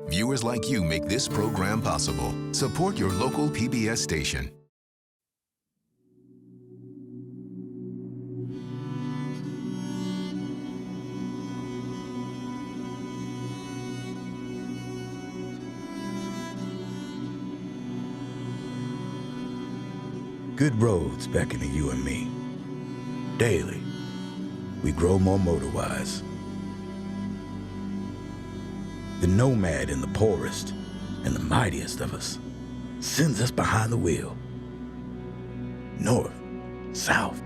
Viewers like you make this program possible. Support your local PBS station. Good roads beckon to you and me. Daily, we grow more motor-wise. The nomad in the poorest and the mightiest of us sends us behind the wheel. North, south,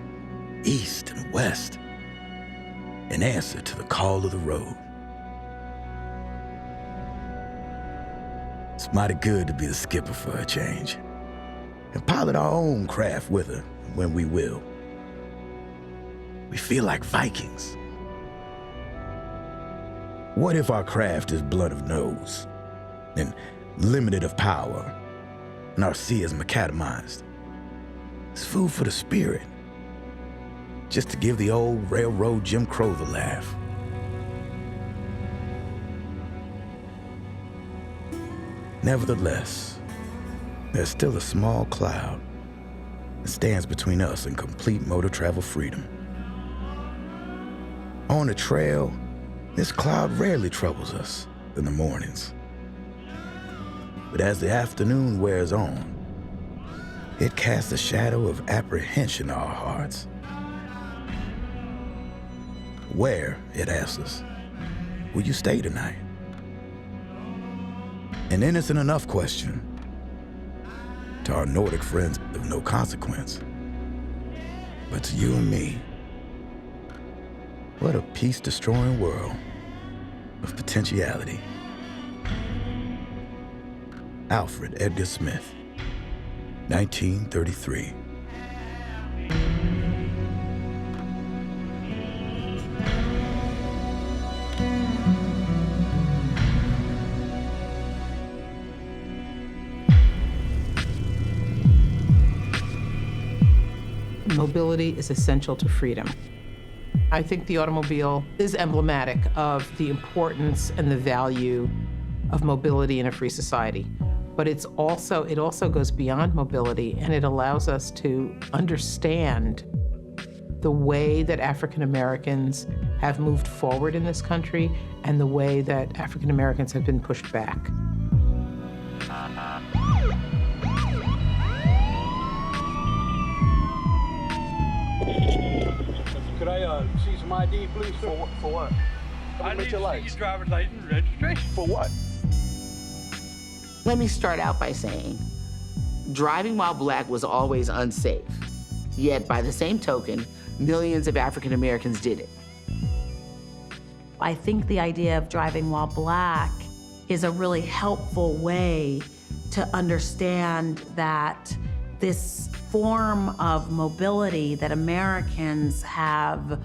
east, and west, in answer to the call of the road. It's mighty good to be the skipper for a change and pilot our own craft with her when we will. We feel like Vikings. What if our craft is blunt of nose and limited of power, and our sea is macadamized? It's food for the spirit, just to give the old railroad Jim Crow the laugh. Nevertheless, there's still a small cloud that stands between us and complete motor travel freedom. On the trail, this cloud rarely troubles us in the mornings. But as the afternoon wears on, it casts a shadow of apprehension on our hearts. Where, it asks us, will you stay tonight? An innocent enough question to our Nordic friends of no consequence. But to you and me, what a peace-destroying world of potentiality. Alfred Edgar Smith, 1933. Mobility is essential to freedom. I think the automobile is emblematic of the importance and the value of mobility in a free society. But it also goes beyond mobility, and it allows us to understand the way that African Americans have moved forward in this country and the way that African Americans have been pushed back. Could I see some ID, please? For what? I need to see your driver's license and registration. For what? Let me start out by saying, driving while black was always unsafe. Yet, by the same token, millions of African Americans did it. I think the idea of driving while black is a really helpful way to understand that this form of mobility that Americans have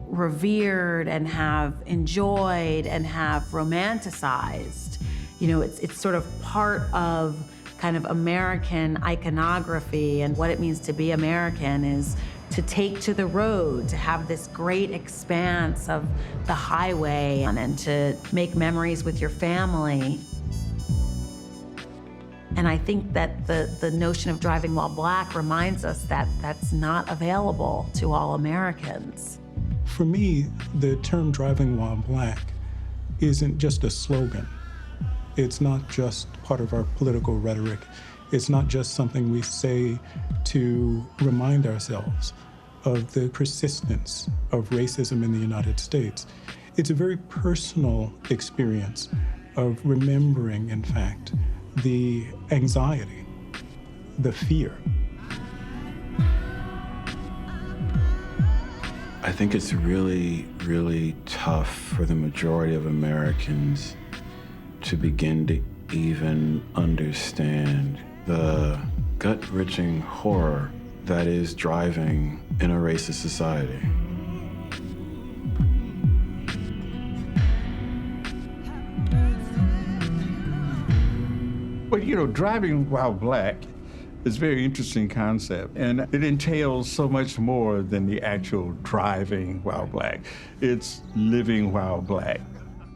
revered and have enjoyed and have romanticized, it's sort of part of kind of American iconography, and what it means to be American is to take to the road, to have this great expanse of the highway, and to make memories with your family. And I think that the notion of driving while black reminds us that that's not available to all Americans. For me, the term driving while black isn't just a slogan. It's not just part of our political rhetoric. It's not just something we say to remind ourselves of the persistence of racism in the United States. It's a very personal experience of remembering, in fact, the anxiety, the fear. I think it's really, really tough for the majority of Americans to begin to even understand the gut-wrenching horror that is driving in a racist society. Well, driving while black is a very interesting concept, and it entails so much more than the actual driving while black. It's living while black.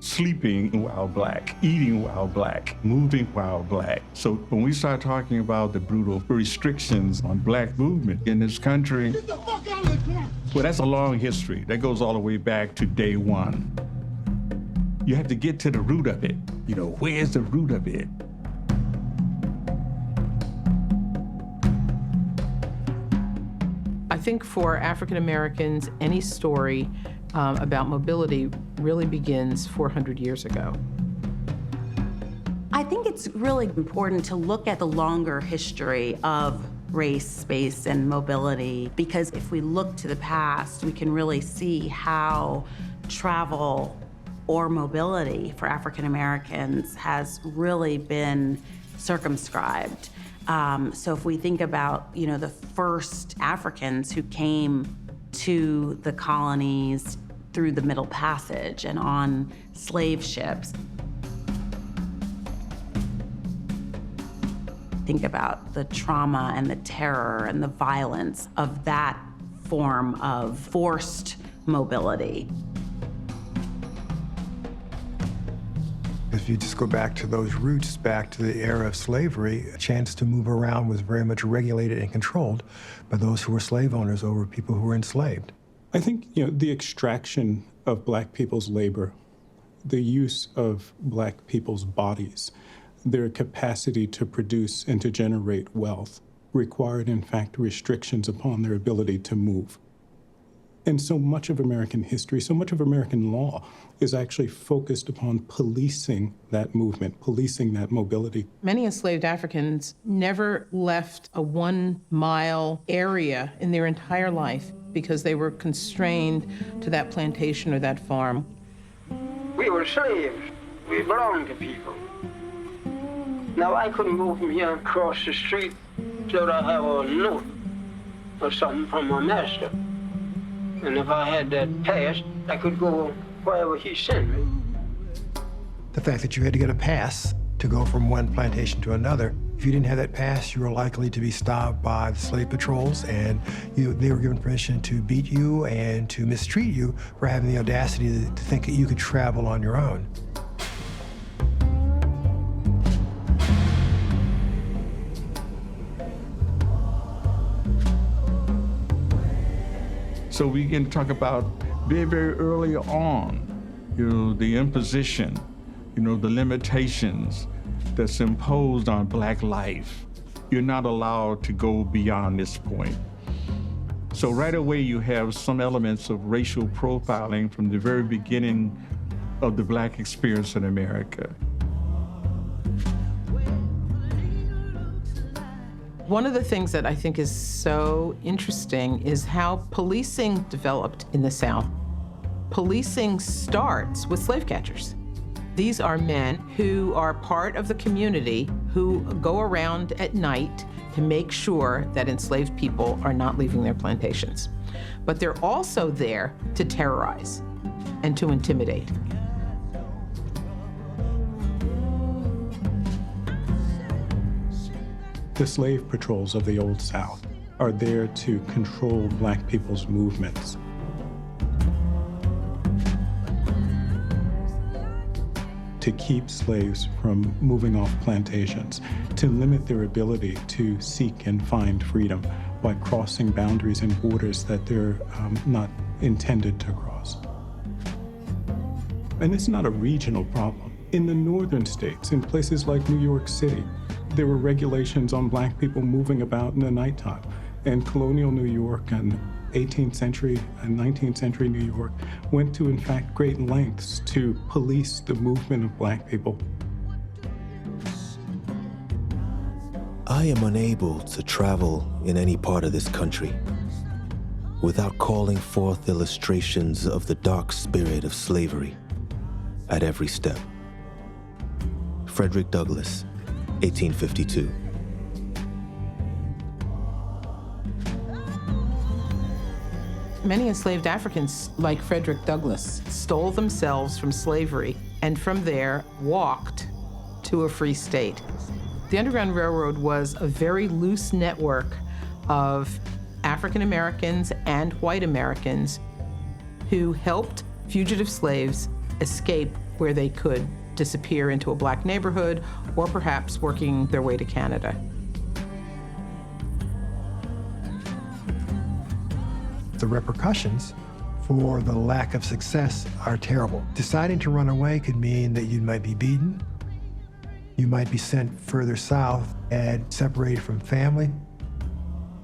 sleeping while black, eating while black, moving while black. So when we start talking about the brutal restrictions on black movement in this country, well, that's a long history. That goes all the way back to day one. You have to get to the root of it. You know, where's the root of it? I think for African Americans, any story about mobility really begins 400 years ago. I think it's really important to look at the longer history of race, space, and mobility, because if we look to the past, we can really see how travel or mobility for African Americans has really been circumscribed. So if we think about, the first Africans who came to the colonies through the Middle Passage and on slave ships. Think about the trauma and the terror and the violence of that form of forced mobility. If you just go back to those roots, back to the era of slavery, a chance to move around was very much regulated and controlled by those who were slave owners over people who were enslaved. I think, the extraction of black people's labor, the use of black people's bodies, their capacity to produce and to generate wealth required, in fact, restrictions upon their ability to move. And so much of American history, so much of American law is actually focused upon policing that movement, policing that mobility. Many enslaved Africans never left a 1-mile area in their entire life because they were constrained to that plantation or that farm. We were slaves. We belonged to people. Now, I couldn't go from here across the street till I have a note or something from my master. And if I had that pass, I could go wherever he sent me. The fact that you had to get a pass to go from one plantation to another, if you didn't have that pass, you were likely to be stopped by the slave patrols, and they were given permission to beat you and to mistreat you for having the audacity to think that you could travel on your own. So we can talk about very, very early on, the imposition, the limitations that's imposed on black life. You're not allowed to go beyond this point. So right away you have some elements of racial profiling from the very beginning of the black experience in America. One of the things that I think is so interesting is how policing developed in the South. Policing starts with slave catchers. These are men who are part of the community who go around at night to make sure that enslaved people are not leaving their plantations. But they're also there to terrorize and to intimidate. The slave patrols of the Old South are there to control black people's movements. To keep slaves from moving off plantations, to limit their ability to seek and find freedom by crossing boundaries and borders that they're not intended to cross. And it's not a regional problem. In the northern states, in places like New York City, there were regulations on black people moving about in the nighttime. And colonial New York and 18th century and 19th century New York went to, in fact, great lengths to police the movement of black people. I am unable to travel in any part of this country without calling forth illustrations of the dark spirit of slavery at every step. Frederick Douglass, 1852. Many enslaved Africans, like Frederick Douglass, stole themselves from slavery and from there walked to a free state. The Underground Railroad was a very loose network of African Americans and white Americans who helped fugitive slaves escape where they could disappear into a black neighborhood or perhaps working their way to Canada. The repercussions for the lack of success are terrible. Deciding to run away could mean that you might be beaten, you might be sent further south and separated from family,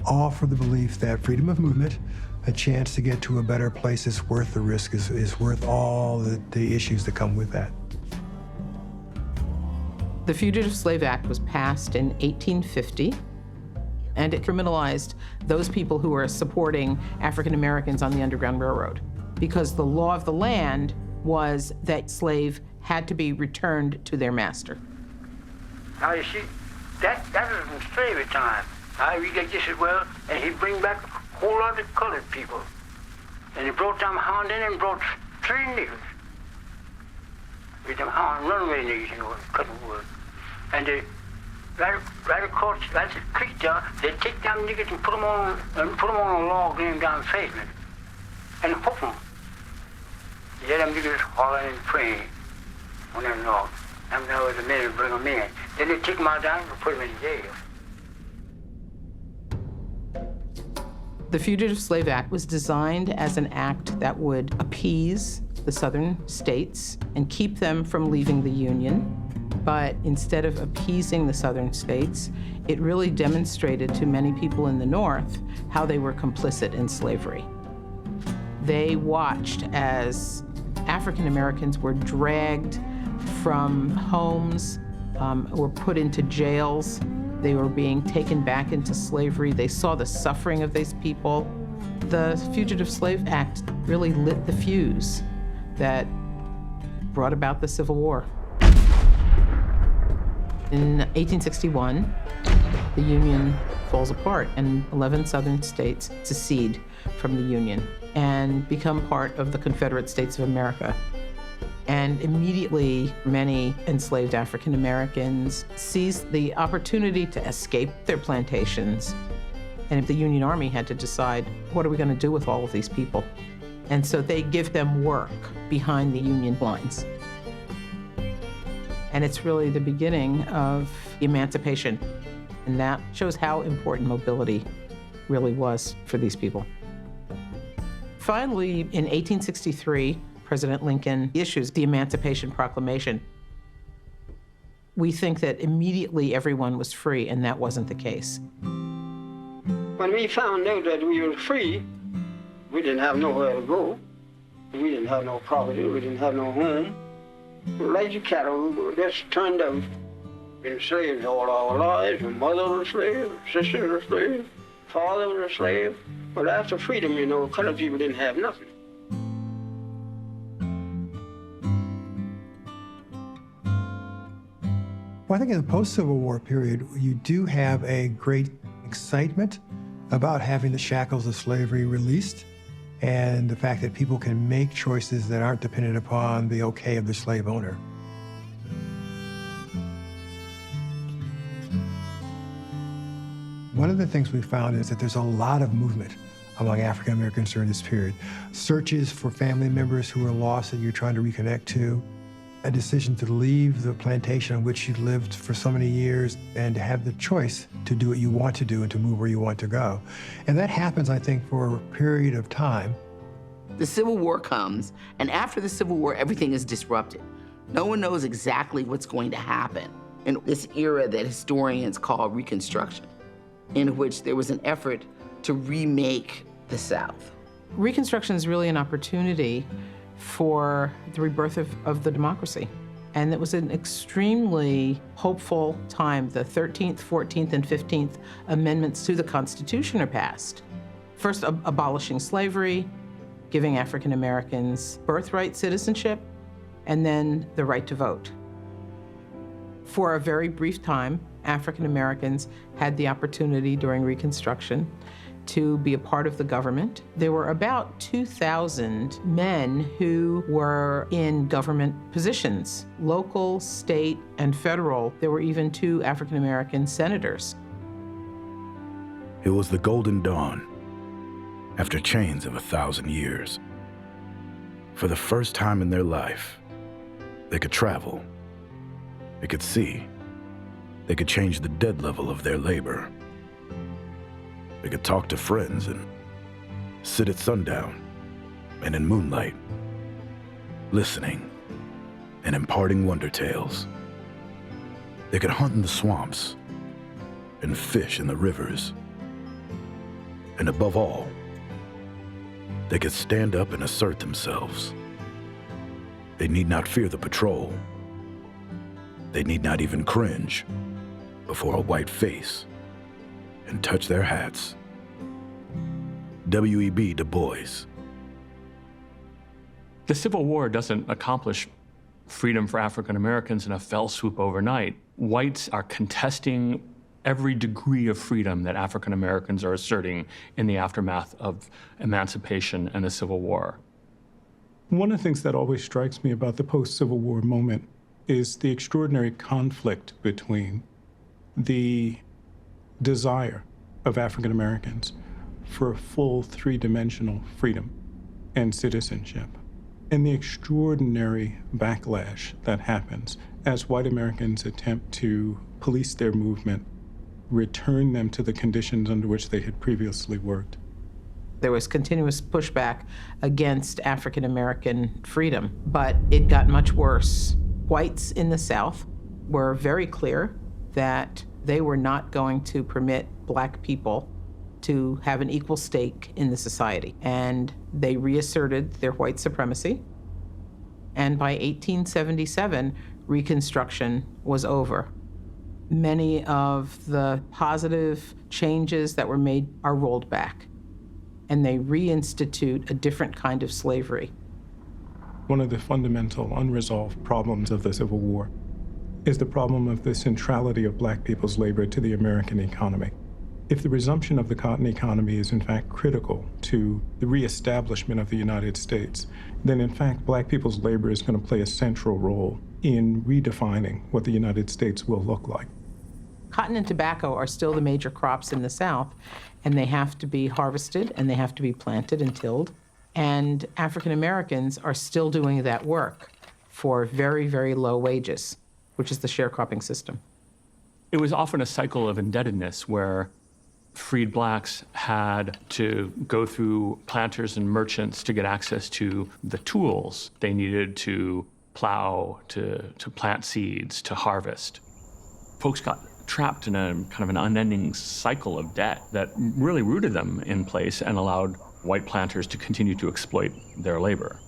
all for the belief that freedom of movement, a chance to get to a better place is worth the risk, is worth all the issues that come with that. The Fugitive Slave Act was passed in 1850, and it criminalized those people who were supporting African Americans on the Underground Railroad, because the law of the land was that slave had to be returned to their master. Now you see, that was in slavery time. I read that just as well, and he bring back a whole lot of colored people. And he brought them hound in and brought 3 niggas. With them hound runaway niggas, you know, cutting wood. And they, right across, that's a creek there, they take them niggas and put them on a log laying down pavement. And hook them. Let them niggas hollering and praying on them logs. And there was a minute to bring them in. Then they take them out down and put them in jail. The Fugitive Slave Act was designed as an act that would appease the southern states and keep them from leaving the Union. But instead of appeasing the southern states, it really demonstrated to many people in the North how they were complicit in slavery. They watched as African Americans were dragged from homes, were put into jails. They were being taken back into slavery. They saw the suffering of these people. The Fugitive Slave Act really lit the fuse that brought about the Civil War. In 1861, the Union falls apart and 11 southern states secede from the Union and become part of the Confederate States of America. And immediately, many enslaved African Americans seized the opportunity to escape their plantations. And the Union Army had to decide, what are we going to do with all of these people? And so they give them work behind the Union lines. And it's really the beginning of emancipation. And that shows how important mobility really was for these people. Finally, in 1863, President Lincoln issues the Emancipation Proclamation. We think that immediately everyone was free, and that wasn't the case. When we found out that we were free, we didn't have nowhere to go. We didn't have no property. We didn't have no home. Like the cattle, we just turned out. Been slaves all our lives. My mother was a slave, sister was a slave, father was a slave. But after freedom, you know, colored people didn't have nothing. Well, I think in the post-Civil War period, you do have a great excitement about having the shackles of slavery released and the fact that people can make choices that aren't dependent upon the okay of the slave owner. One of the things we found is that there's a lot of movement among African Americans during this period. Searches for family members who are lost that you're trying to reconnect to, a decision to leave the plantation on which you lived for so many years and to have the choice to do what you want to do and to move where you want to go. And that happens, I think, for a period of time. The Civil War comes, and after the Civil War, everything is disrupted. No one knows exactly what's going to happen in this era that historians call Reconstruction, in which there was an effort to remake the South. Reconstruction is really an opportunity for the rebirth of the democracy. And it was an extremely hopeful time. The 13th, 14th, and 15th Amendments to the Constitution are passed. First, abolishing slavery, giving African Americans birthright citizenship, and then the right to vote. For a very brief time, African Americans had the opportunity during Reconstruction to be a part of the government. There were about 2,000 men who were in government positions, local, state, and federal. There were even 2 African American senators. It was the Golden Dawn, after chains of 1,000 years. For the first time in their life, They could travel. They could see. They could change the dead level of their labor. They could talk to friends and sit at sundown and in moonlight, listening and imparting wonder tales. They could hunt in the swamps and fish in the rivers. And above all, they could stand up and assert themselves. They need not fear the patrol. They need not even cringe before a white face and touch their hats. W.E.B. Du Bois. The Civil War doesn't accomplish freedom for African Americans in a fell swoop overnight. Whites are contesting every degree of freedom that African Americans are asserting in the aftermath of emancipation and the Civil War. One of the things that always strikes me about the post-Civil War moment is the extraordinary conflict between the desire of African Americans for a full three-dimensional freedom and citizenship, and the extraordinary backlash that happens as white Americans attempt to police their movement, return them to the conditions under which they had previously worked. There was continuous pushback against African American freedom, but it got much worse. Whites in the South were very clear that they were not going to permit Black people to have an equal stake in the society. And they reasserted their white supremacy. And by 1877, Reconstruction was over. Many of the positive changes that were made are rolled back, and they reinstitute a different kind of slavery. One of the fundamental unresolved problems of the Civil War is the problem of the centrality of Black people's labor to the American economy. If the resumption of the cotton economy is in fact critical to the reestablishment of the United States, then in fact Black people's labor is going to play a central role in redefining what the United States will look like. Cotton and tobacco are still the major crops in the South, and they have to be harvested and they have to be planted and tilled. And African Americans are still doing that work for very, very low wages, which is the sharecropping system. It was often a cycle of indebtedness where freed Blacks had to go through planters and merchants to get access to the tools they needed to plow, to plant seeds, to harvest. Folks got trapped in a kind of an unending cycle of debt that really rooted them in place and allowed white planters to continue to exploit their labor.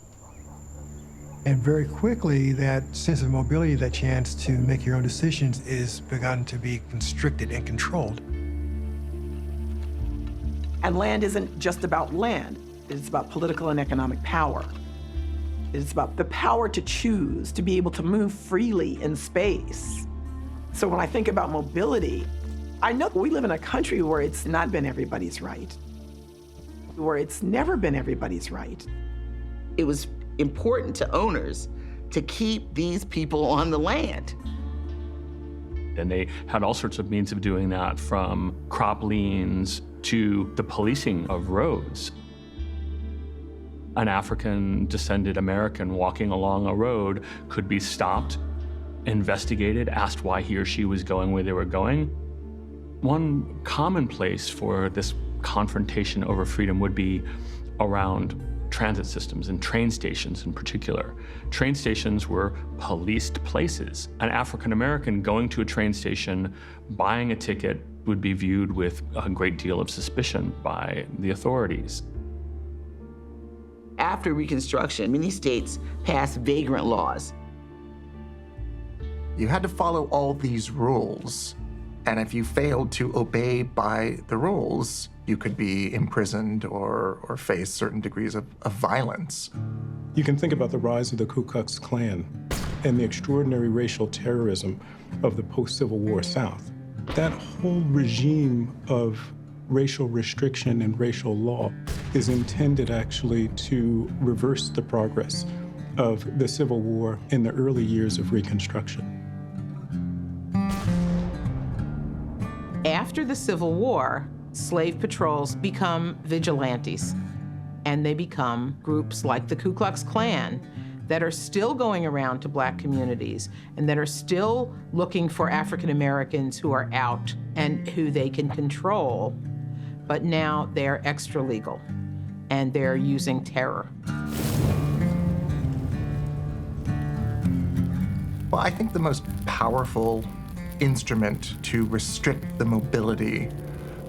And very quickly, that sense of mobility, that chance to make your own decisions, is begun to be constricted and controlled. And land isn't just about land. It's about political and economic power. It's about the power to choose, to be able to move freely in space. So when I think about mobility, I know we live in a country where it's not been everybody's right, where it's never been everybody's right. It was important to owners to keep these people on the land. And they had all sorts of means of doing that, from crop liens to the policing of roads. An African-descended American walking along a road could be stopped, investigated, asked why he or she was going where they were going. One common place for this confrontation over freedom would be around transit systems and train stations in particular. Train stations were policed places. An African American going to a train station, buying a ticket, would be viewed with a great deal of suspicion by the authorities. After Reconstruction, many states passed vagrant laws. You had to follow all these rules, and if you failed to obey by the rules, you could be imprisoned or face certain degrees of violence. You can think about the rise of the Ku Klux Klan and the extraordinary racial terrorism of the post-Civil War South. That whole regime of racial restriction and racial law is intended actually to reverse the progress of the Civil War in the early years of Reconstruction. After the Civil War, slave patrols become vigilantes, and they become groups like the Ku Klux Klan that are still going around to Black communities and that are still looking for African Americans who are out and who they can control, but now they're extra legal and they're using terror. Well, I think the most powerful instrument to restrict the mobility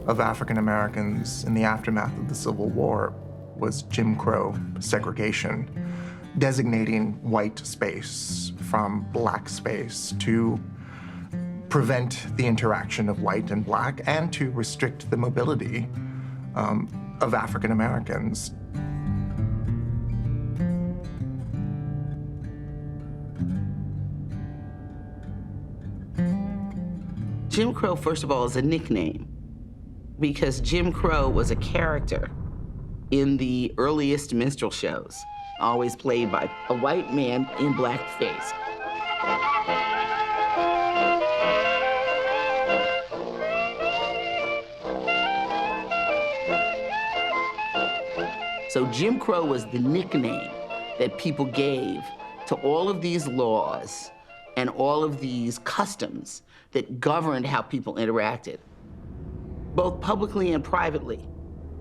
of African Americans in the aftermath of the Civil War was Jim Crow segregation, designating white space from Black space to prevent the interaction of white and Black and to restrict the mobility of African Americans. Jim Crow, first of all, is a nickname because Jim Crow was a character in the earliest minstrel shows, always played by a white man in blackface. So Jim Crow was the nickname that people gave to all of these laws and all of these customs that governed how people interacted, both publicly and privately.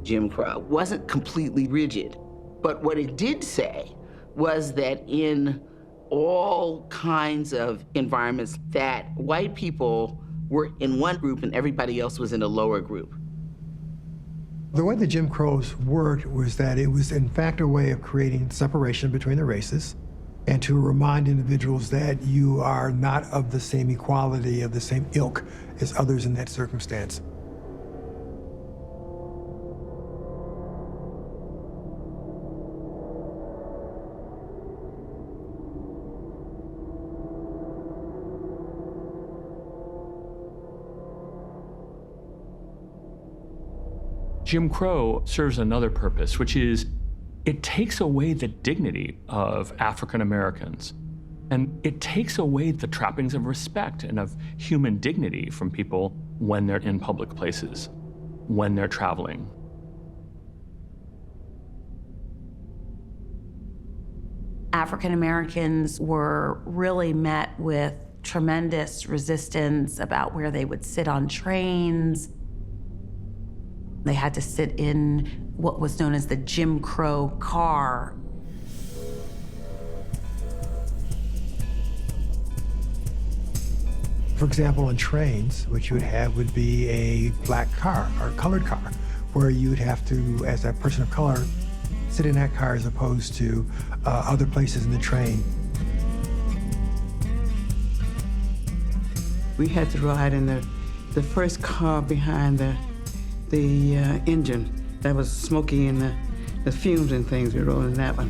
Jim Crow wasn't completely rigid, but what it did say was that in all kinds of environments that white people were in one group and everybody else was in a lower group. The way the Jim Crows worked was that it was in fact a way of creating separation between the races and to remind individuals that you are not of the same equality, of the same ilk as others in that circumstance. Jim Crow serves another purpose, which is it takes away the dignity of African Americans. And it takes away the trappings of respect and of human dignity from people when they're in public places, when they're traveling. African Americans were really met with tremendous resistance about where they would sit on trains. They had to sit in what was known as the Jim Crow car. For example, on trains, what you would have would be a black car or a colored car, where you'd have to, as a person of color, sit in that car as opposed to other places in the train. We had to ride in the first car behind the engine that was smoky and the fumes and things. We rode in that one.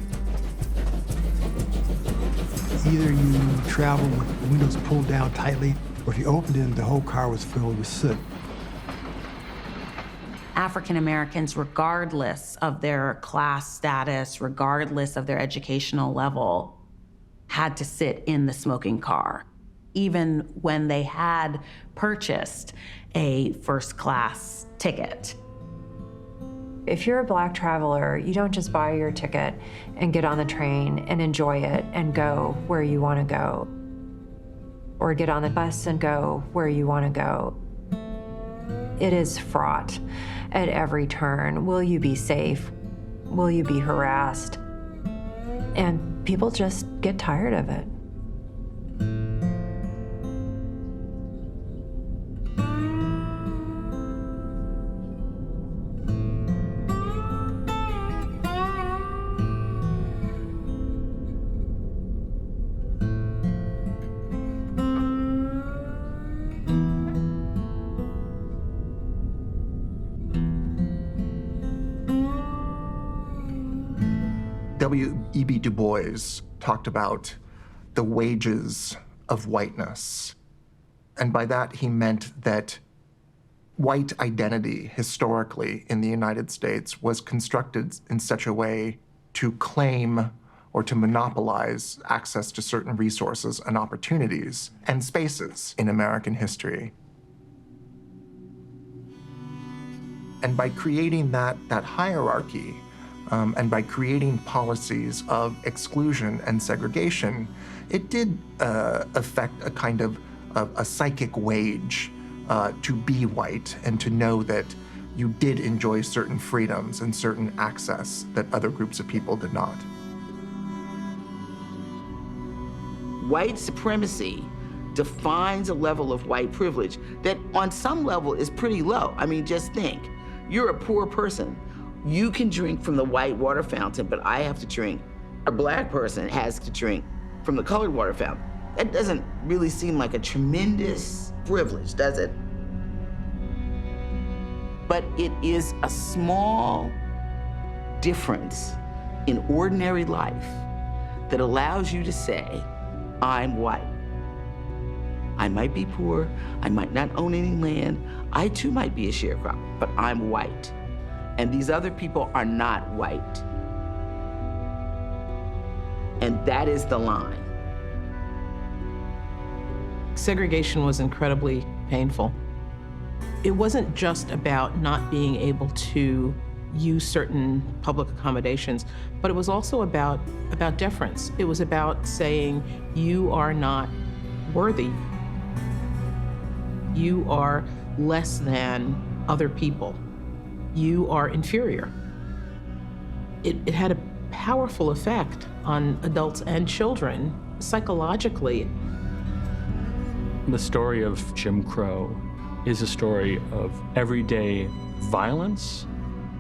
Either you travel with the windows pulled down tightly, or if you opened it, the whole car was filled with soot. African Americans, regardless of their class status, regardless of their educational level, had to sit in the smoking car, even when they had purchased a first-class ticket. If you're a Black traveler, you don't just buy your ticket and get on the train and enjoy it and go where you want to go, or get on the bus and go where you want to go. It is fraught at every turn. Will you be safe? Will you be harassed? And people just get tired of it. W.E.B. Du Bois talked about the wages of whiteness. And by that, he meant that white identity historically in the United States was constructed in such a way to claim or to monopolize access to certain resources and opportunities and spaces in American history. And by creating that hierarchy, And by creating policies of exclusion and segregation, it did affect a kind of a psychic wage to be white and to know that you did enjoy certain freedoms and certain access that other groups of people did not. White supremacy defines a level of white privilege that on some level is pretty low. I mean, just think, you're a poor person. You can drink from the white water fountain, but I have to drink. A black person has to drink from the colored water fountain. That doesn't really seem like a tremendous privilege, does it? But it is a small difference in ordinary life that allows you to say, I'm white. I might be poor, I might not own any land, I too might be a sharecropper, but I'm white. And these other people are not white. And that is the line. Segregation was incredibly painful. It wasn't just about not being able to use certain public accommodations, but it was also about deference. It was about saying, you are not worthy. You are less than other people. You are inferior. It had a powerful effect on adults and children psychologically. The story of Jim Crow is a story of everyday violence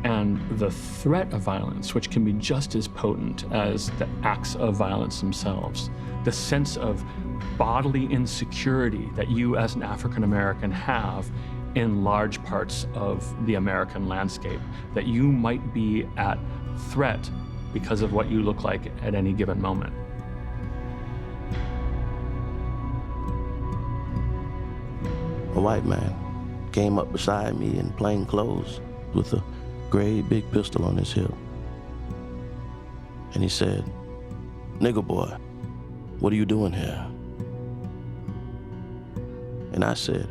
and the threat of violence, which can be just as potent as the acts of violence themselves. The sense of bodily insecurity that you as an African American have in large parts of the American landscape, that you might be at threat because of what you look like at any given moment. A white man came up beside me in plain clothes with a great big pistol on his hip. And he said, "Nigger boy, what are you doing here?" And I said,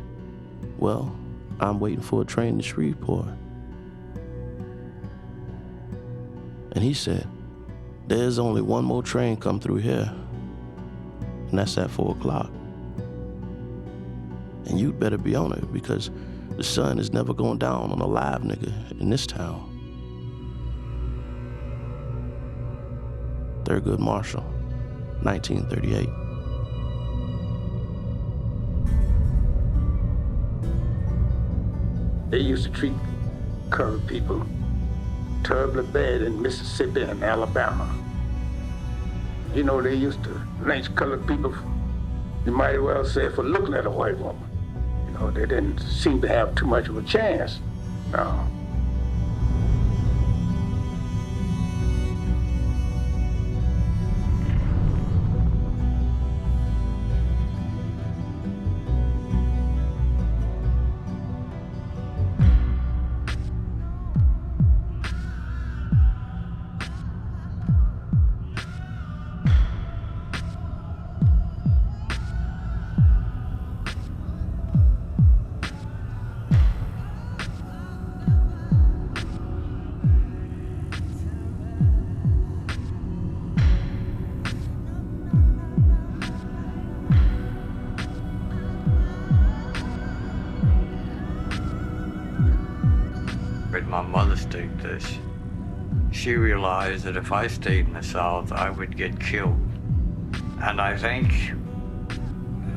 "Well, I'm waiting for a train to Shreveport." And he said, "There's only one more train come through here, and that's at 4 o'clock. And you'd better be on it because the sun is never going down on a live nigga in this town." Thurgood Marshall, 1938. They used to treat colored people terribly bad in Mississippi and Alabama. You know, they used to lynch colored people, you might as well say, for looking at a white woman. You know, they didn't seem to have too much of a chance. No. My mother stated this. She realized that if I stayed in the South, I would get killed. And I think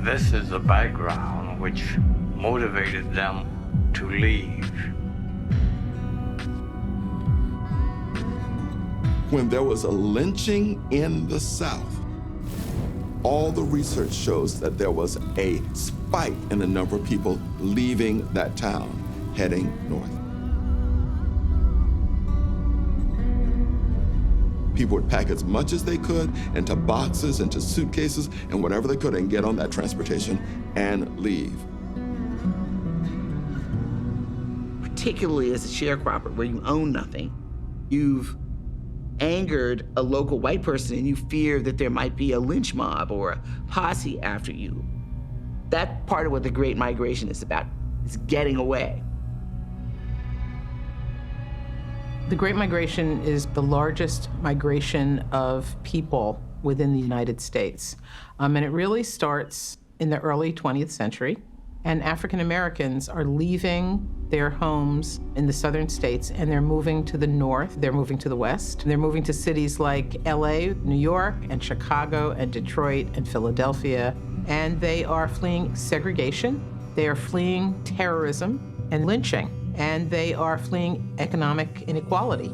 this is the background which motivated them to leave. When there was a lynching in the South, all the research shows that there was a spike in the number of people leaving that town, heading north. People would pack as much as they could into boxes, into suitcases, and whatever they could and get on that transportation and leave. Particularly as a sharecropper where you own nothing, you've angered a local white person and you fear that there might be a lynch mob or a posse after you. That's part of what the Great Migration is about, is getting away. The Great Migration is the largest migration of people within the United States. And it really starts in the early 20th century. And African Americans are leaving their homes in the southern states and they're moving to the north, they're moving to the west. They're moving to cities like LA, New York, and Chicago, and Detroit, and Philadelphia. And they are fleeing segregation, they are fleeing terrorism and lynching, and they are fleeing economic inequality.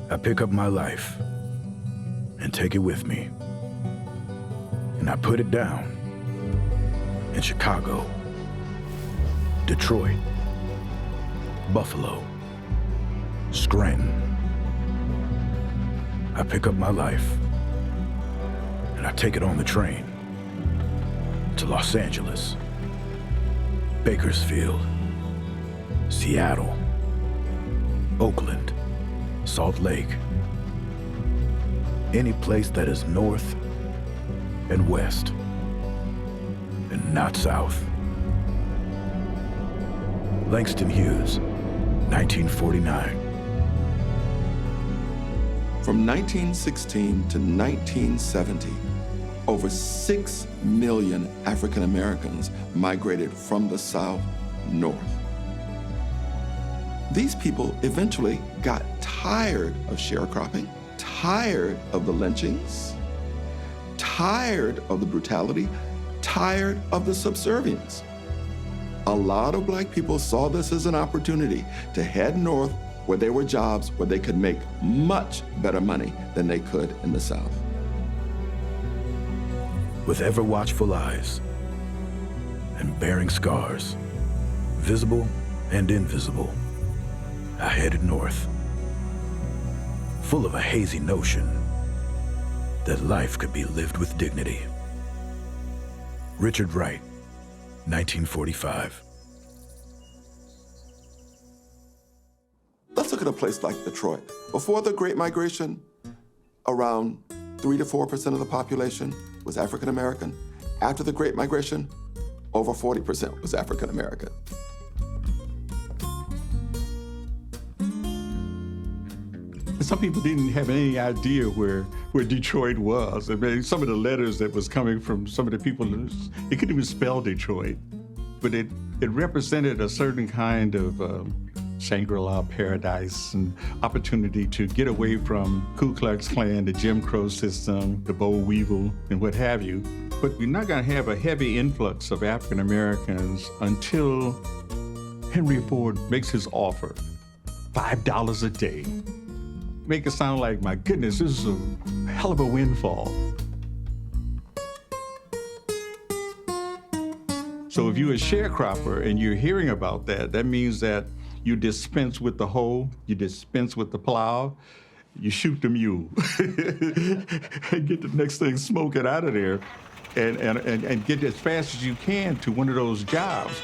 I pick up my life and take it with me. And I put it down in Chicago, Detroit, Buffalo, Scranton. I pick up my life and I take it on the train to Los Angeles, Bakersfield, Seattle, Oakland, Salt Lake. Any place that is north and west, and not south. Langston Hughes, 1949. From 1916 to 1970, over 6 million African Americans migrated from the South north. These people eventually got tired of sharecropping, tired of the lynchings, tired of the brutality, tired of the subservience. A lot of Black people saw this as an opportunity to head north where there were jobs where they could make much better money than they could in the South. With ever watchful eyes and bearing scars, visible and invisible, I headed north, full of a hazy notion that life could be lived with dignity. Richard Wright, 1945. Let's look at a place like Detroit. Before the Great Migration, around 3 to 4% of the population was African American. After the Great Migration, over 40% was African American. Some people didn't have any idea where Detroit was. I mean, some of the letters that was coming from some of the people, they couldn't even spell Detroit. But it represented a certain kind of Shangri-La paradise and opportunity to get away from Ku Klux Klan, the Jim Crow system, the boll weevil, and what have you. But we're not going to have a heavy influx of African Americans until Henry Ford makes his offer, $5 a day. Make it sound like, my goodness, this is a hell of a windfall. So if you're a sharecropper and you're hearing about that, that means that you dispense with the hoe, you dispense with the plow, you shoot the mule, and get the next thing smoking out of there, and get as fast as you can to one of those jobs.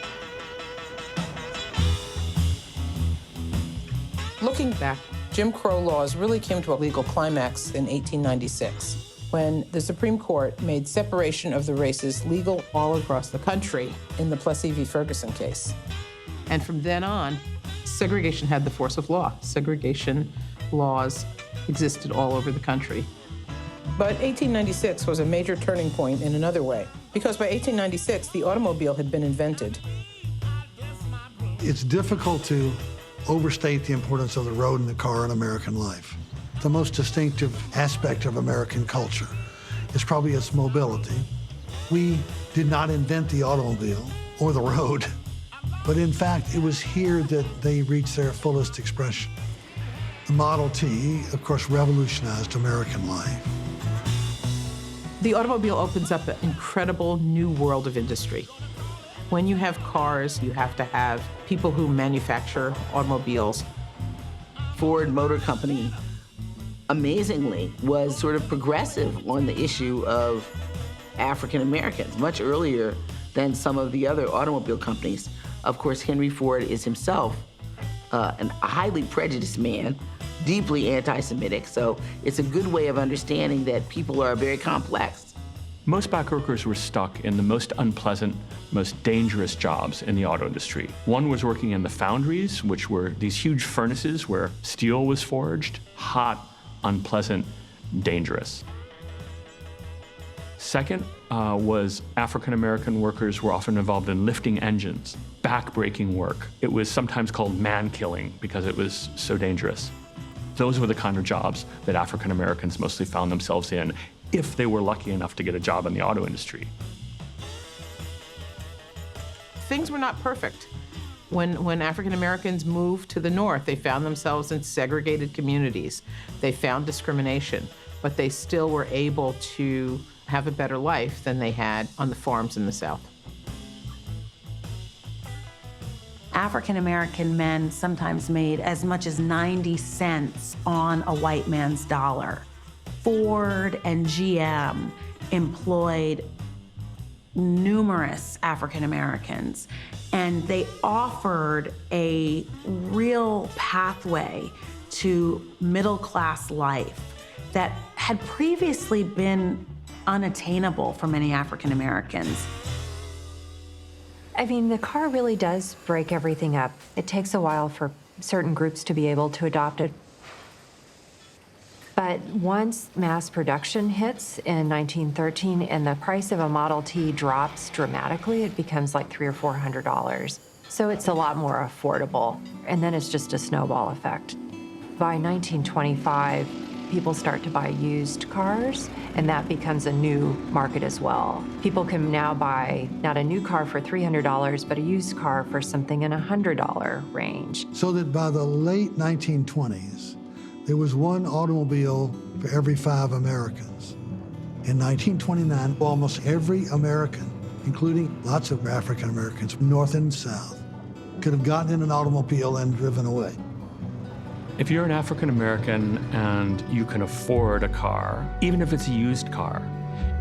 Looking back, Jim Crow laws really came to a legal climax in 1896, when the Supreme Court made separation of the races legal all across the country in the Plessy v. Ferguson case. And from then on, segregation had the force of law. Segregation laws existed all over the country. But 1896 was a major turning point in another way, because by 1896, the automobile had been invented. It's difficult to overstate the importance of the road and the car in American life. The most distinctive aspect of American culture is probably its mobility. We did not invent the automobile or the road, but in fact, it was here that they reached their fullest expression. The Model T, of course, revolutionized American life. The automobile opens up an incredible new world of industry. When you have cars, you have to have people who manufacture automobiles. Ford Motor Company, amazingly, was sort of progressive on the issue of African Americans, much earlier than some of the other automobile companies. Of course, Henry Ford is himself a highly prejudiced man, deeply anti-Semitic, so it's a good way of understanding that people are very complex. Most black workers were stuck in the most unpleasant, most dangerous jobs in the auto industry. One was working in the foundries, which were these huge furnaces where steel was forged, hot, unpleasant, dangerous. Second was African-American workers were often involved in lifting engines, back-breaking work. It was sometimes called man-killing because it was so dangerous. Those were the kind of jobs that African-Americans mostly found themselves in if they were lucky enough to get a job in the auto industry. Things were not perfect. When African Americans moved to the North, they found themselves in segregated communities. They found discrimination, but they still were able to have a better life than they had on the farms in the South. African American men sometimes made as much as 90 cents on a white man's dollar. Ford and GM employed numerous African Americans, and they offered a real pathway to middle-class life that had previously been unattainable for many African Americans. I mean, the car really does break everything up. It takes a while for certain groups to be able to adopt it. But once mass production hits in 1913 and the price of a Model T drops dramatically, it becomes like $300 or $400. So it's a lot more affordable. And then it's just a snowball effect. By 1925, people start to buy used cars, and that becomes a new market as well. People can now buy not a new car for $300, but a used car for something in $100 range. So that by the late 1920s, there was one automobile for every 5 Americans. In 1929, almost every American, including lots of African Americans, North and South, could have gotten in an automobile and driven away. If you're an African American and you can afford a car, even if it's a used car,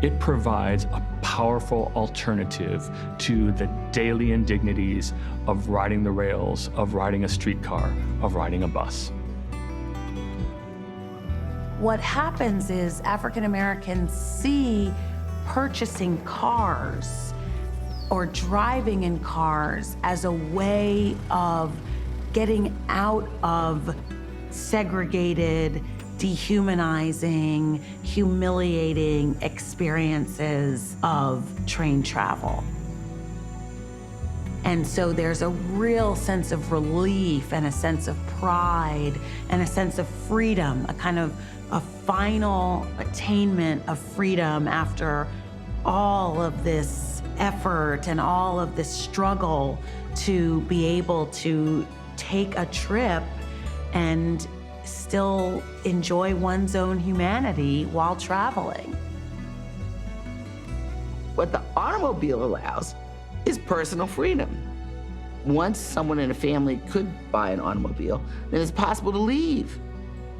it provides a powerful alternative to the daily indignities of riding the rails, of riding a streetcar, of riding a bus. What happens is African Americans see purchasing cars or driving in cars as a way of getting out of segregated, dehumanizing, humiliating experiences of train travel. And so there's a real sense of relief and a sense of pride and a sense of freedom, a kind of a final attainment of freedom after all of this effort and all of this struggle to be able to take a trip and still enjoy one's own humanity while traveling. What the automobile allows is personal freedom. Once someone in a family could buy an automobile, then it's possible to leave.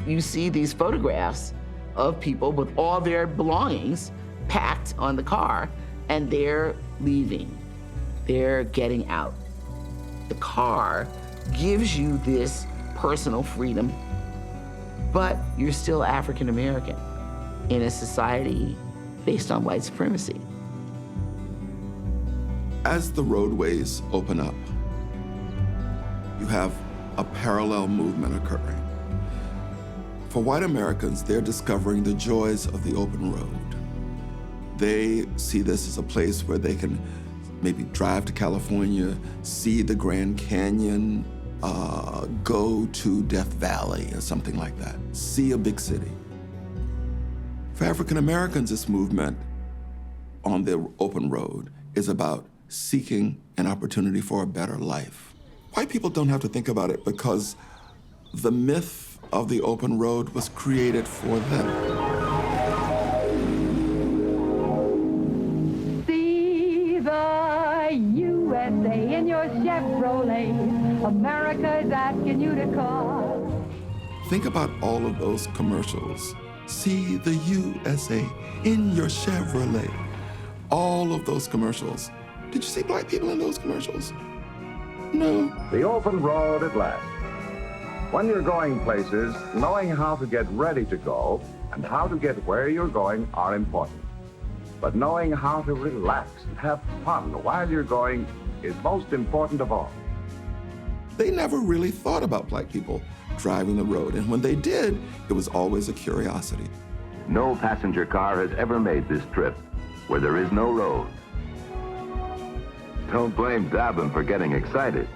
You see these photographs of people with all their belongings packed on the car, and they're leaving. They're getting out. The car gives you this personal freedom, but you're still African American in a society based on white supremacy. As the roadways open up, you have a parallel movement occurring. For white Americans, they're discovering the joys of the open road. They see this as a place where they can maybe drive to California, see the Grand Canyon, go to Death Valley or something like that, see a big city. For African Americans, this movement on the open road is about seeking an opportunity for a better life. White people don't have to think about it because the myth of the open road was created for them. See the USA in your Chevrolet. America's asking you to call. Think about all of those commercials. See the USA in your Chevrolet. All of those commercials. Did you see black people in those commercials? No. The open road at last. When you're going places, knowing how to get ready to go and how to get where you're going are important. But knowing how to relax and have fun while you're going is most important of all. They never really thought about black people driving the road, and when they did, it was always a curiosity. No passenger car has ever made this trip where there is no road. Don't blame Dobbin for getting excited.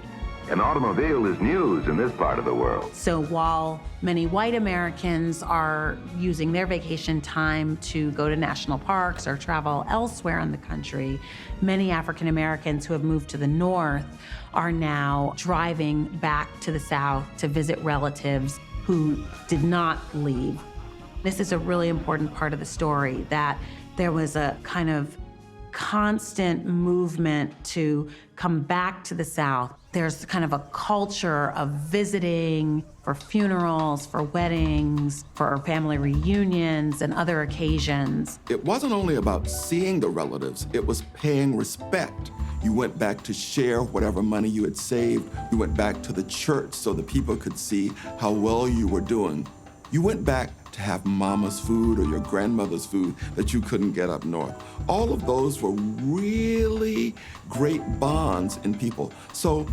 An automobile is news in this part of the world. So while many white Americans are using their vacation time to go to national parks or travel elsewhere in the country, many African Americans who have moved to the North are now driving back to the South to visit relatives who did not leave. This is a really important part of the story, that there was a kind of constant movement to come back to the South. There's kind of a culture of visiting for funerals, for weddings, for family reunions and other occasions. It wasn't only about seeing the relatives, it was paying respect. You went back to share whatever money you had saved. You went back to the church so the people could see how well you were doing. You went back to have mama's food or your grandmother's food that you couldn't get up north. All of those were really great bonds in people. So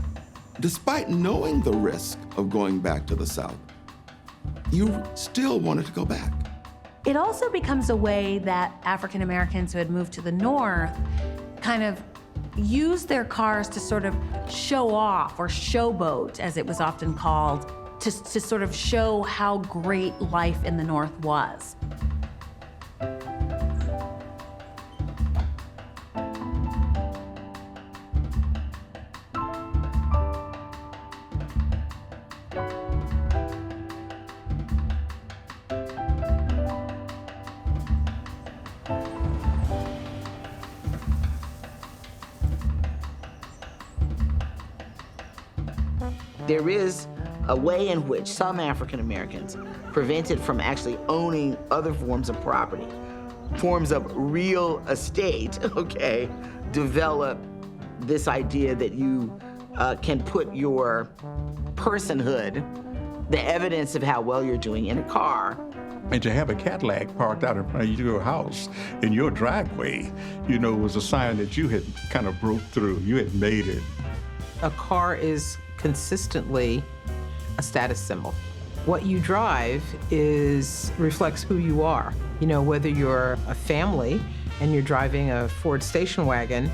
despite knowing the risk of going back to the South, you still wanted to go back. It also becomes a way that African Americans who had moved to the North kind of used their cars to sort of show off, or showboat, as it was often called, to sort of show how great life in the North was. There is a way in which some African Americans, prevented from actually owning other forms of property, forms of real estate, okay, develop this idea that you can put your personhood, the evidence of how well you're doing, in a car. And to have a Cadillac parked out in front of your house in your driveway, you know, was a sign that you had kind of broke through, you had made it. A car is consistently a status symbol. What you drive reflects who you are. You know, whether you're a family and you're driving a Ford station wagon,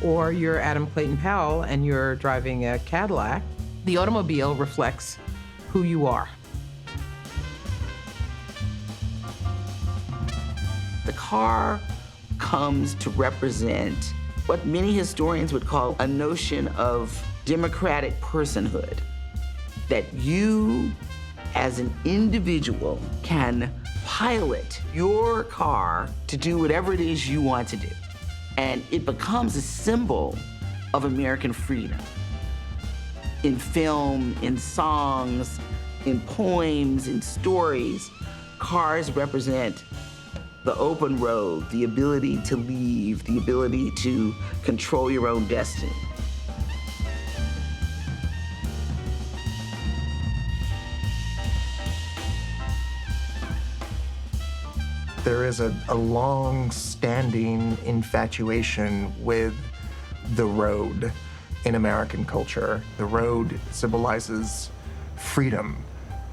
or you're Adam Clayton Powell and you're driving a Cadillac, the automobile reflects who you are. The car comes to represent what many historians would call a notion of democratic personhood, that you as an individual can pilot your car to do whatever it is you want to do. And it becomes a symbol of American freedom. In film, in songs, in poems, in stories, cars represent the open road, the ability to leave, the ability to control your own destiny. There is a long-standing infatuation with the road in American culture. The road symbolizes freedom,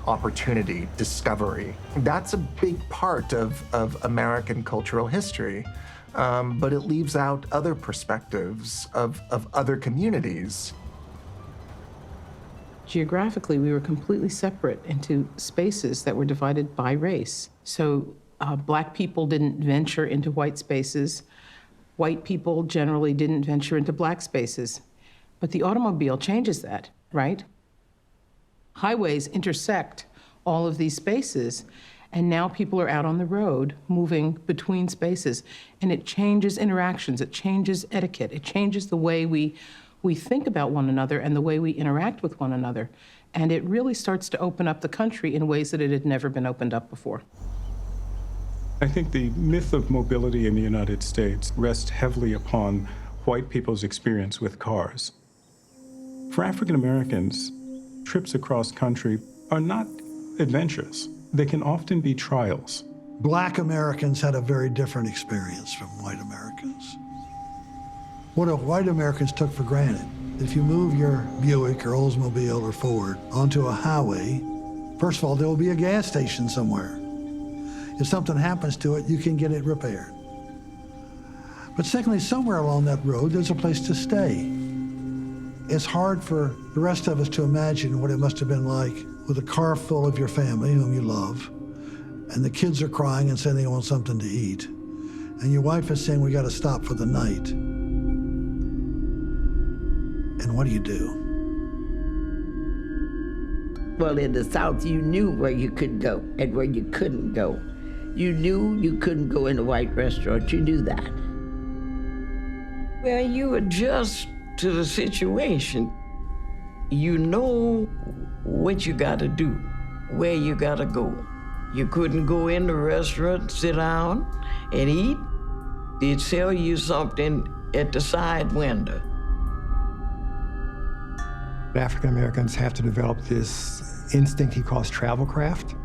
opportunity, discovery. That's a big part of American cultural history, but it leaves out other perspectives of other communities. Geographically, we were completely separate into spaces that were divided by race. So Black people didn't venture into white spaces. White people generally didn't venture into Black spaces. But the automobile changes that, right? Highways intersect all of these spaces, and now people are out on the road moving between spaces, and it changes interactions, it changes etiquette, it changes the way we think about one another and the way we interact with one another. And it really starts to open up the country in ways that it had never been opened up before. I think the myth of mobility in the United States rests heavily upon white people's experience with cars. For African Americans, trips across country are not adventures. They can often be trials. Black Americans had a very different experience from white Americans. What white Americans took for granted, if you move your Buick or Oldsmobile or Ford onto a highway, first of all, there will be a gas station somewhere. If something happens to it, you can get it repaired. But secondly, somewhere along that road, there's a place to stay. It's hard for the rest of us to imagine what it must have been like with a car full of your family whom you love, and the kids are crying and saying they want something to eat, and your wife is saying, we got to stop for the night. And what do you do? Well, in the South, you knew where you could go and where you couldn't go. You knew you couldn't go in a white restaurant. You knew that. Well, you adjust to the situation. You know what you got to do, where you got to go. You couldn't go in the restaurant, sit down and eat. They'd sell you something at the side window. African Americans have to develop this instinct he calls travel craft.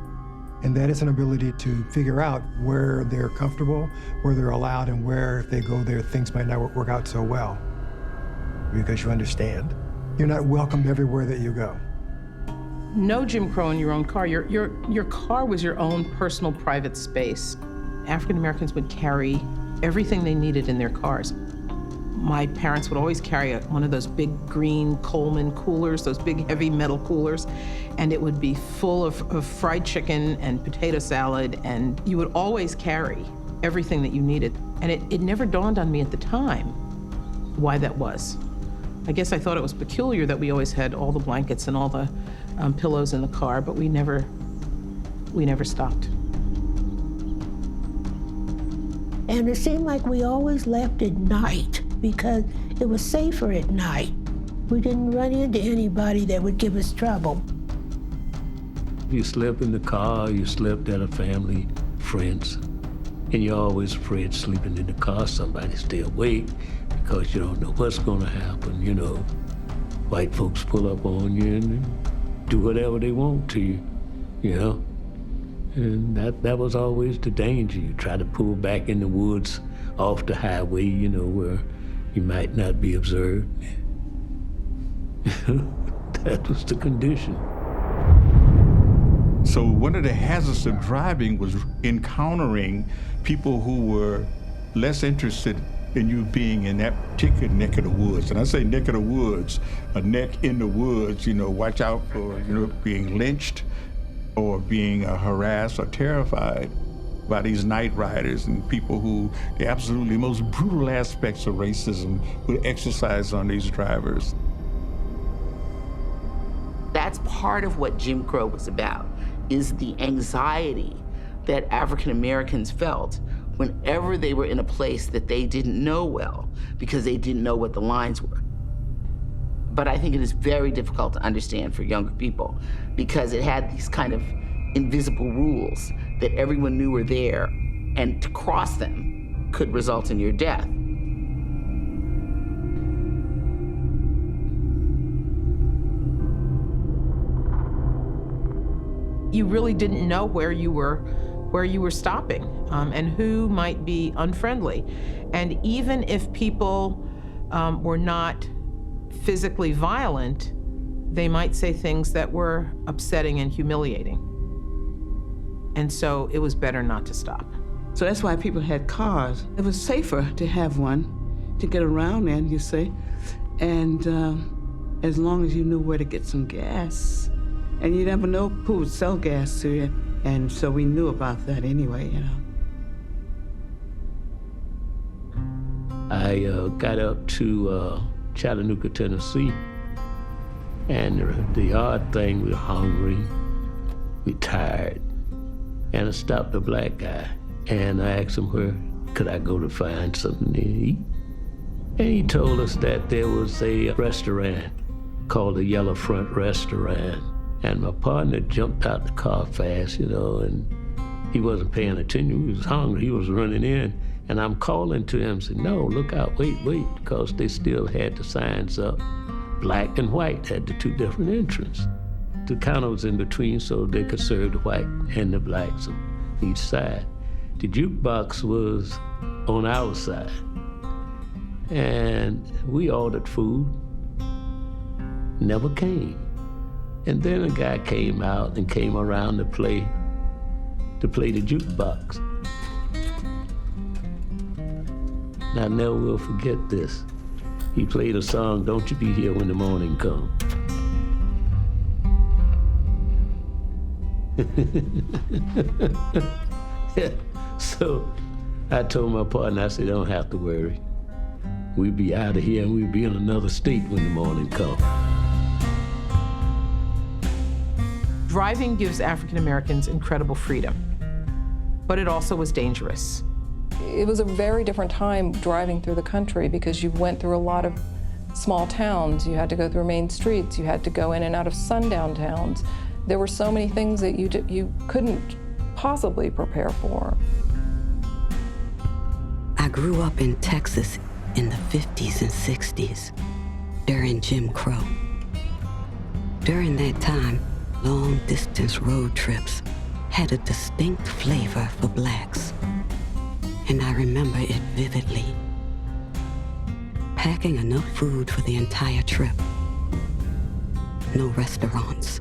And that is an ability to figure out where they're comfortable, where they're allowed, and where, if they go there, things might not work out so well. Because you understand, you're not welcomed everywhere that you go. No Jim Crow in your own car. Your car was your own personal private space. African Americans would carry everything they needed in their cars. My parents would always carry one of those big green Coleman coolers, those big heavy metal coolers, and it would be full of fried chicken and potato salad, and you would always carry everything that you needed. And it never dawned on me at the time why that was. I guess I thought it was peculiar that we always had all the blankets and all the pillows in the car, but we never stopped. And it seemed like we always left at night because it was safer at night. We didn't run into anybody that would give us trouble. You slept in the car, you slept at a family, friends, and you're always afraid sleeping in the car, somebody stay awake because you don't know what's gonna happen, you know. White folks pull up on you and do whatever they want to you, you know? And that was always the danger. You try to pull back in the woods off the highway, you know, where you might not be observed. That was the condition. So one of the hazards of driving was encountering people who were less interested in you being in that particular neck of the woods. And I say neck of the woods, a neck in the woods, you know, watch out for, you know, being lynched or being harassed or terrified by these night riders and people who the absolutely most brutal aspects of racism would exercise on these drivers. That's part of what Jim Crow was about, is the anxiety that African Americans felt whenever they were in a place that they didn't know well because they didn't know what the lines were. But I think it is very difficult to understand for younger people because it had these kind of invisible rules that everyone knew were there, and to cross them could result in your death. You really didn't know where you were stopping and who might be unfriendly. And even if people were not physically violent, they might say things that were upsetting and humiliating. And so it was better not to stop. So that's why people had cars. It was safer to have one, to get around in, you see. And as long as you knew where to get some gas. And you never know who would sell gas to you. And so we knew about that anyway, you know. I got up to Chattanooga, Tennessee, and the odd thing, we were hungry, we tired, and I stopped a black guy, and I asked him where could I go to find something to eat. And he told us that there was a restaurant called the Yellow Front Restaurant, and my partner jumped out the car fast, you know, and he wasn't paying attention. He was hungry, he was running in. And I'm calling to him, saying, no, look out, wait, because they still had the signs up. Black and white had the two different entrances. The counter was in between so they could serve the white and the blacks on each side. The jukebox was on our side. And we ordered food, never came. And then a guy came out and came around to play the jukebox. And I never will forget this. He played a song, "Don't You Be Here When the Morning Comes." So I told my partner, I said, "Don't have to worry. We'll be out of here and we'll be in another state when the morning comes." Driving gives African Americans incredible freedom, but it also was dangerous. It was a very different time driving through the country because you went through a lot of small towns. You had to go through main streets. You had to go in and out of sundown towns. There were so many things that you couldn't possibly prepare for. I grew up in Texas in the 50s and 60s during Jim Crow. During that time, long-distance road trips had a distinct flavor for blacks, and I remember it vividly. Packing enough food for the entire trip. No restaurants.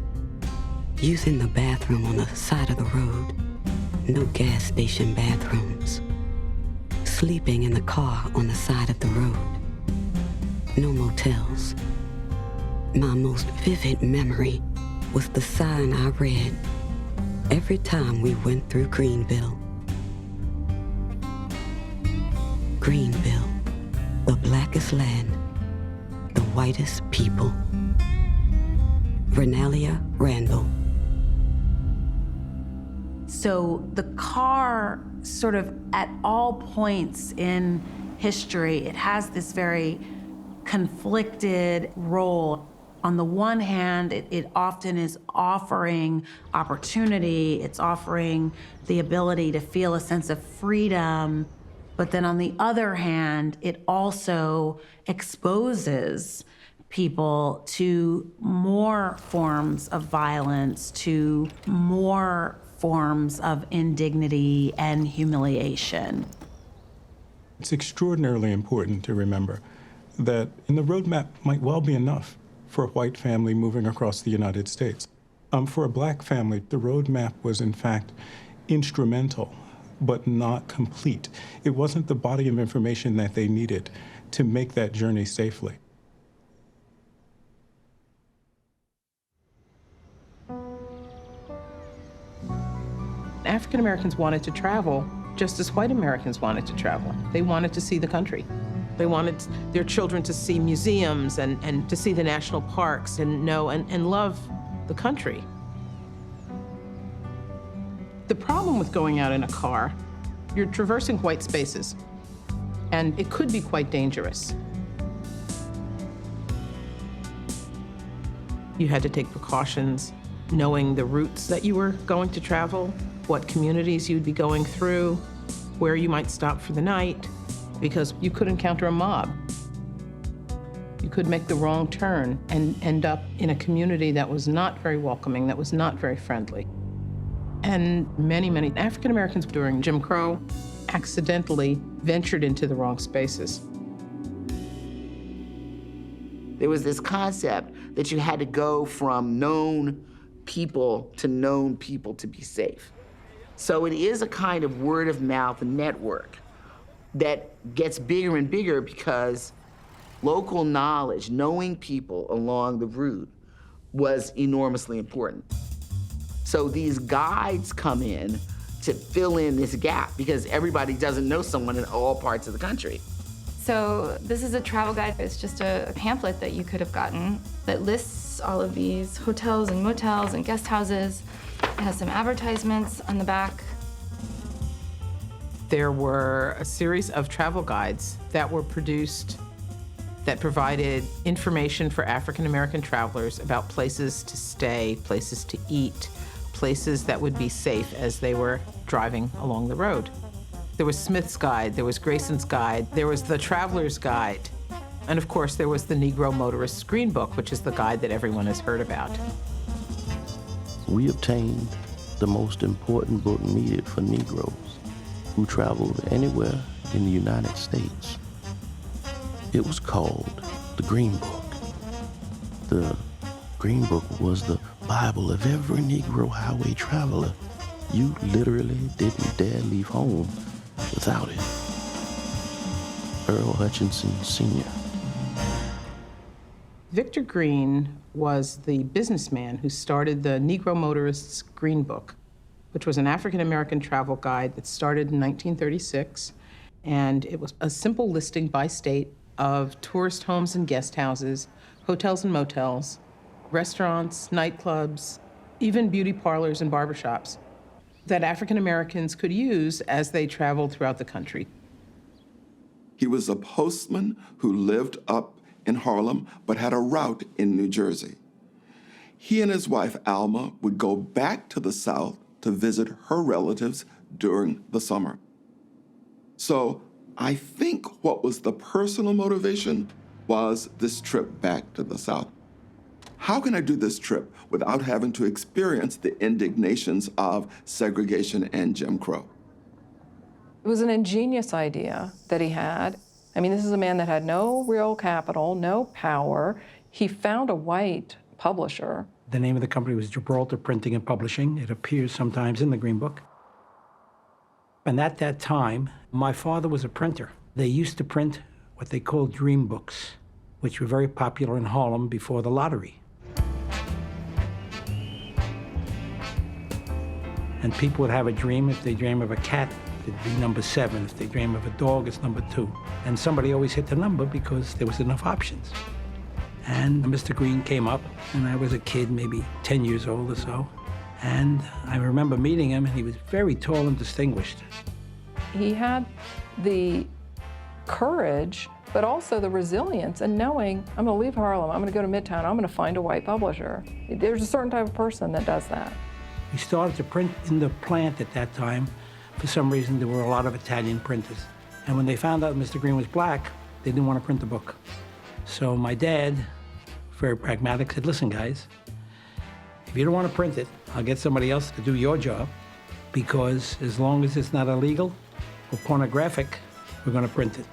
Using the bathroom on the side of the road. No gas station bathrooms. Sleeping in the car on the side of the road. No motels. My most vivid memory was the sign I read every time we went through Greenville. Greenville, the blackest land, the whitest people. Vernalia Randall. So the car, sort of at all points in history, it has this very conflicted role. On the one hand, it often is offering opportunity, it's offering the ability to feel a sense of freedom, but then on the other hand, it also exposes people to more forms of violence, to more forms of indignity and humiliation. It's extraordinarily important to remember that the roadmap might well be enough for a white family moving across the United States. For a black family, the roadmap was in fact instrumental, but not complete. It wasn't the body of information that they needed to make that journey safely. African Americans wanted to travel just as white Americans wanted to travel. They wanted to see the country. They wanted their children to see museums and to see the national parks and know and love the country. The problem with going out in a car, you're traversing white spaces, and it could be quite dangerous. You had to take precautions, knowing the routes that you were going to travel, what communities you'd be going through, where you might stop for the night, because you could encounter a mob. You could make the wrong turn and end up in a community that was not very welcoming, that was not very friendly. And many, many African Americans during Jim Crow accidentally ventured into the wrong spaces. There was this concept that you had to go from known people to be safe. So it is a kind of word of mouth network that gets bigger and bigger because local knowledge, knowing people along the route, was enormously important. So these guides come in to fill in this gap because everybody doesn't know someone in all parts of the country. So this is a travel guide. It's just a pamphlet that you could have gotten that lists all of these hotels and motels and guest houses. It has some advertisements on the back. There were a series of travel guides that were produced that provided information for African American travelers about places to stay, places to eat, places that would be safe as they were driving along the road. There was Smith's Guide, there was Grayson's Guide, there was the Traveler's Guide, and of course there was the Negro Motorist Green Book, which is the guide that everyone has heard about. We obtained the most important book needed for Negroes, who traveled anywhere in the United States. It was called the Green Book. The Green Book was the Bible of every Negro highway traveler. You literally didn't dare leave home without it. Earl Hutchinson Sr. Victor Green was the businessman who started the Negro Motorist's Green Book, which was an African-American travel guide that started in 1936. And it was a simple listing by state of tourist homes and guest houses, hotels and motels, restaurants, nightclubs, even beauty parlors and barbershops that African-Americans could use as they traveled throughout the country. He was a postman who lived up in Harlem but had a route in New Jersey. He and his wife, Alma, would go back to the South to visit her relatives during the summer. So I think what was the personal motivation was this trip back to the South. How can I do this trip without having to experience the indignations of segregation and Jim Crow? It was an ingenious idea that he had. I mean, this is a man that had no real capital, no power. He found a white publisher. The name of the company was Gibraltar Printing and Publishing. It appears sometimes in the Green Book. And at that time, my father was a printer. They used to print what they called dream books, which were very popular in Harlem before the lottery. And people would have a dream. If they dream of a cat, it'd be number 7. If they dream of a dog, it's number 2. And somebody always hit the number because there was enough options. And Mr. Green came up, and I was a kid, maybe 10 years old or so. And I remember meeting him, and he was very tall and distinguished. He had the courage, but also the resilience and knowing, I'm gonna leave Harlem, I'm gonna go to Midtown, I'm gonna find a white publisher. There's a certain type of person that does that. We started to print in the plant at that time. For some reason, there were a lot of Italian printers. And when they found out Mr. Green was black, they didn't want to print the book. So my dad, very pragmatic, said, listen, guys, if you don't want to print it, I'll get somebody else to do your job, because as long as it's not illegal or pornographic, we're going to print it.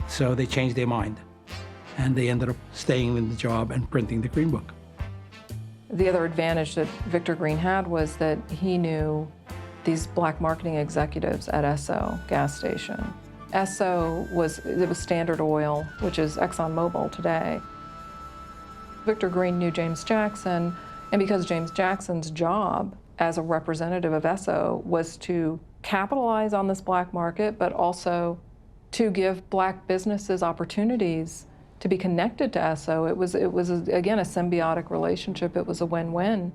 So they changed their mind, and they ended up staying in the job and printing the Green Book. The other advantage that Victor Green had was that he knew these black marketing executives at Esso gas station. Esso was Standard Oil, which is ExxonMobil today. Victor Green knew James Jackson, and because James Jackson's job as a representative of Esso was to capitalize on this black market, but also to give black businesses opportunities to be connected to Esso. It was again, a symbiotic relationship. It was a win-win.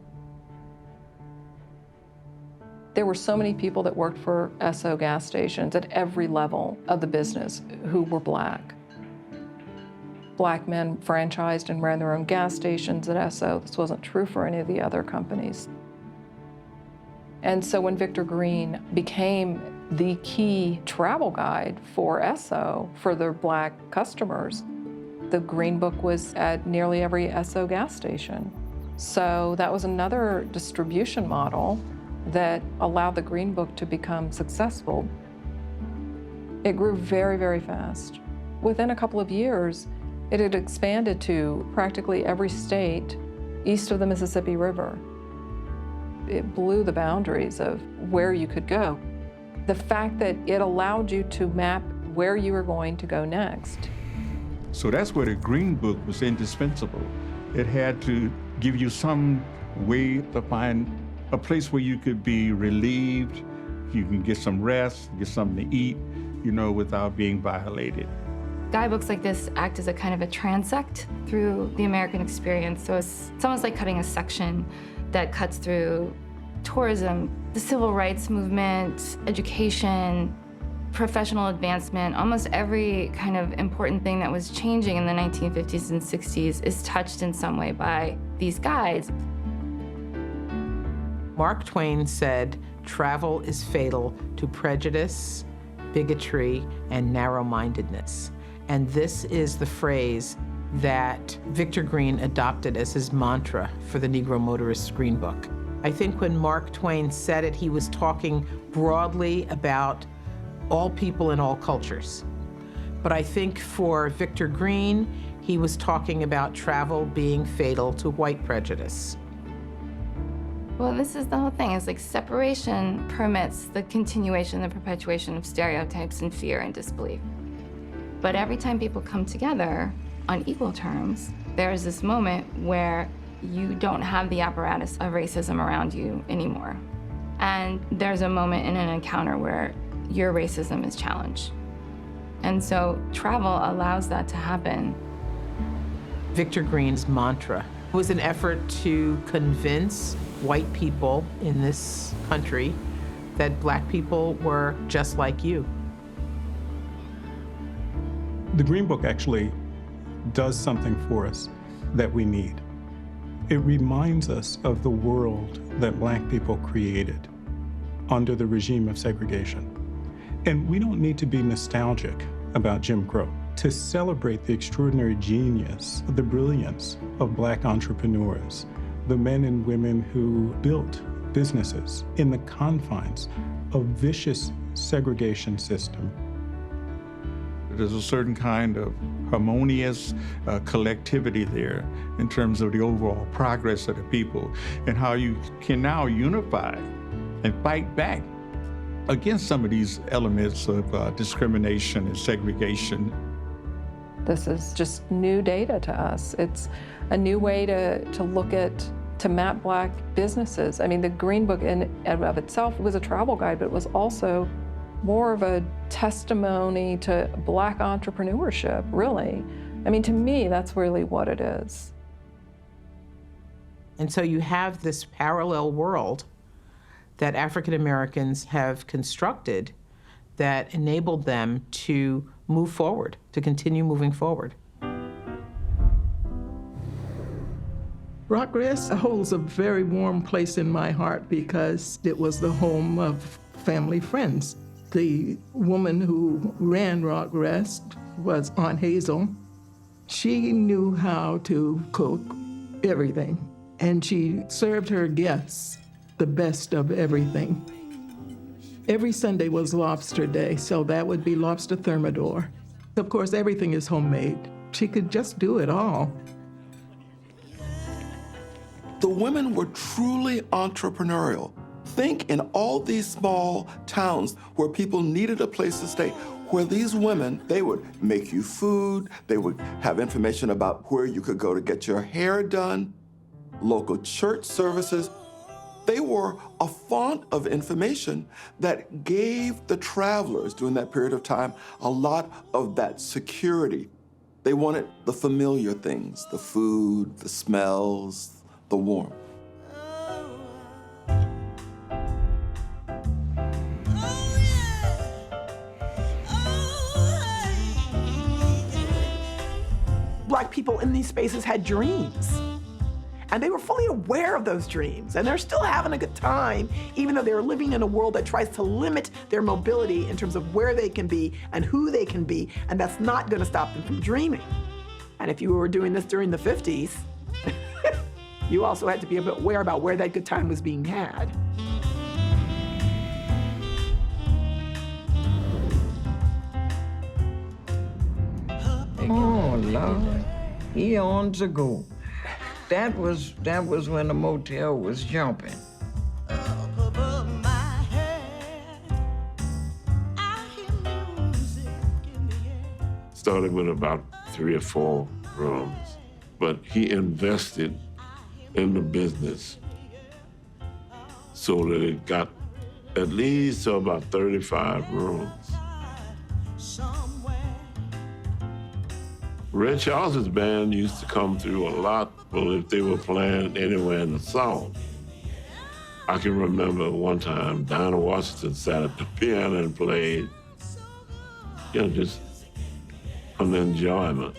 There were so many people that worked for Esso gas stations at every level of the business who were black. Black men franchised and ran their own gas stations at Esso. This wasn't true for any of the other companies. And so when Victor Green became the key travel guide for Esso for their black customers, the Green Book was at nearly every Esso gas station. So that was another distribution model that allowed the Green Book to become successful. It grew very, very fast. Within a couple of years, it had expanded to practically every state east of the Mississippi River. It blew the boundaries of where you could go. The fact that it allowed you to map where you were going to go next. So that's where the Green Book was indispensable. It had to give you some way to find a place where you could be relieved, you can get some rest, get something to eat, without being violated. Guidebooks like this act as a kind of a transect through the American experience. So it's almost like cutting a section that cuts through tourism, the civil rights movement, education, professional advancement. Almost every kind of important thing that was changing in the 1950s and 60s is touched in some way by these guides. Mark Twain said, travel is fatal to prejudice, bigotry, and narrow-mindedness. And this is the phrase that Victor Green adopted as his mantra for the Negro Motorist Green Book. I think when Mark Twain said it, he was talking broadly about all people and all cultures. But I think for Victor Green, he was talking about travel being fatal to white prejudice. Well, this is the whole thing. It's like separation permits the continuation, the perpetuation of stereotypes and fear and disbelief. But every time people come together on equal terms, there's this moment where you don't have the apparatus of racism around you anymore. And there's a moment in an encounter where your racism is challenged. And so travel allows that to happen. Victor Green's mantra was an effort to convince white people in this country that black people were just like you. The Green Book actually does something for us that we need. It reminds us of the world that black people created under the regime of segregation. And we don't need to be nostalgic about Jim Crow to celebrate the extraordinary genius, the brilliance of black entrepreneurs, the men and women who built businesses in the confines of vicious segregation system. There's a certain kind of harmonious collectivity there in terms of the overall progress of the people and how you can now unify and fight back against some of these elements of discrimination and segregation. This is just new data to us. It's a new way to look at, to map black businesses. I mean, the Green Book in and of itself was a travel guide, but it was also more of a testimony to black entrepreneurship, really. I mean, to me, that's really what it is. And so you have this parallel world that African Americans have constructed that enabled them to move forward, to continue moving forward. Rockcrest holds a very warm place in my heart because it was the home of family friends. The woman who ran Rockcrest was Aunt Hazel. She knew how to cook everything, and she served her guests the best of everything. Every Sunday was lobster day, so that would be lobster thermidor. Of course, everything is homemade. She could just do it all. The women were truly entrepreneurial. Think in all these small towns where people needed a place to stay, where these women, they would make you food, they would have information about where you could go to get your hair done, local church services. They were a font of information that gave the travelers during that period of time a lot of that security. They wanted the familiar things, the food, the smells, the warmth. Black people in these spaces had dreams. And they were fully aware of those dreams. And they're still having a good time, even though they're living in a world that tries to limit their mobility in terms of where they can be and who they can be. And that's not going to stop them from dreaming. And if you were doing this during the 50s, you also had to be a bit aware about where that good time was being had. Oh, Lord. Eons ago. That was when the motel was jumping. Started with about 3 or 4 rooms, but he invested in the business so that it got at least to about 35 rooms. Red Charles's band used to come through a lot, well, if they were playing anywhere in the South. I can remember one time Dinah Washington sat at the piano and played, just an enjoyment.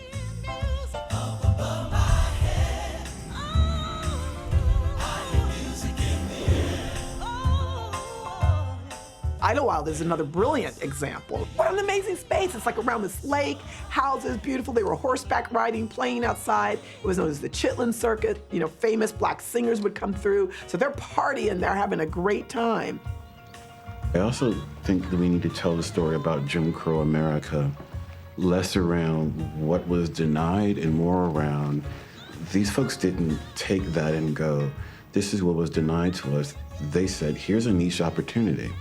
Idlewild is another brilliant example. What an amazing space. It's like around this lake, houses, beautiful. They were horseback riding, playing outside. It was known as the Chitlin Circuit. You know, famous black singers would come through. So they're partying, they're having a great time. I also think that we need to tell the story about Jim Crow America, less around what was denied and more around these folks didn't take that and go, this is what was denied to us. They said, here's a niche opportunity.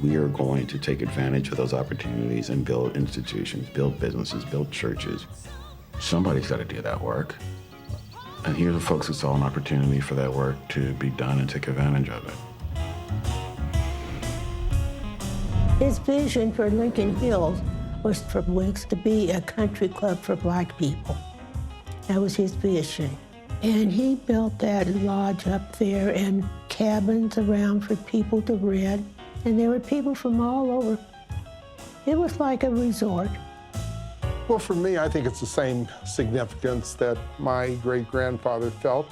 We are going to take advantage of those opportunities and build institutions, build businesses, build churches. Somebody's got to do that work. And here are the folks who saw an opportunity for that work to be done and take advantage of it. His vision for Lincoln Hills was for Wicks to be a country club for black people. That was his vision. And he built that lodge up there and cabins around for people to rent. And there were people from all over. It was like a resort. Well, for me, I think it's the same significance that my great-grandfather felt.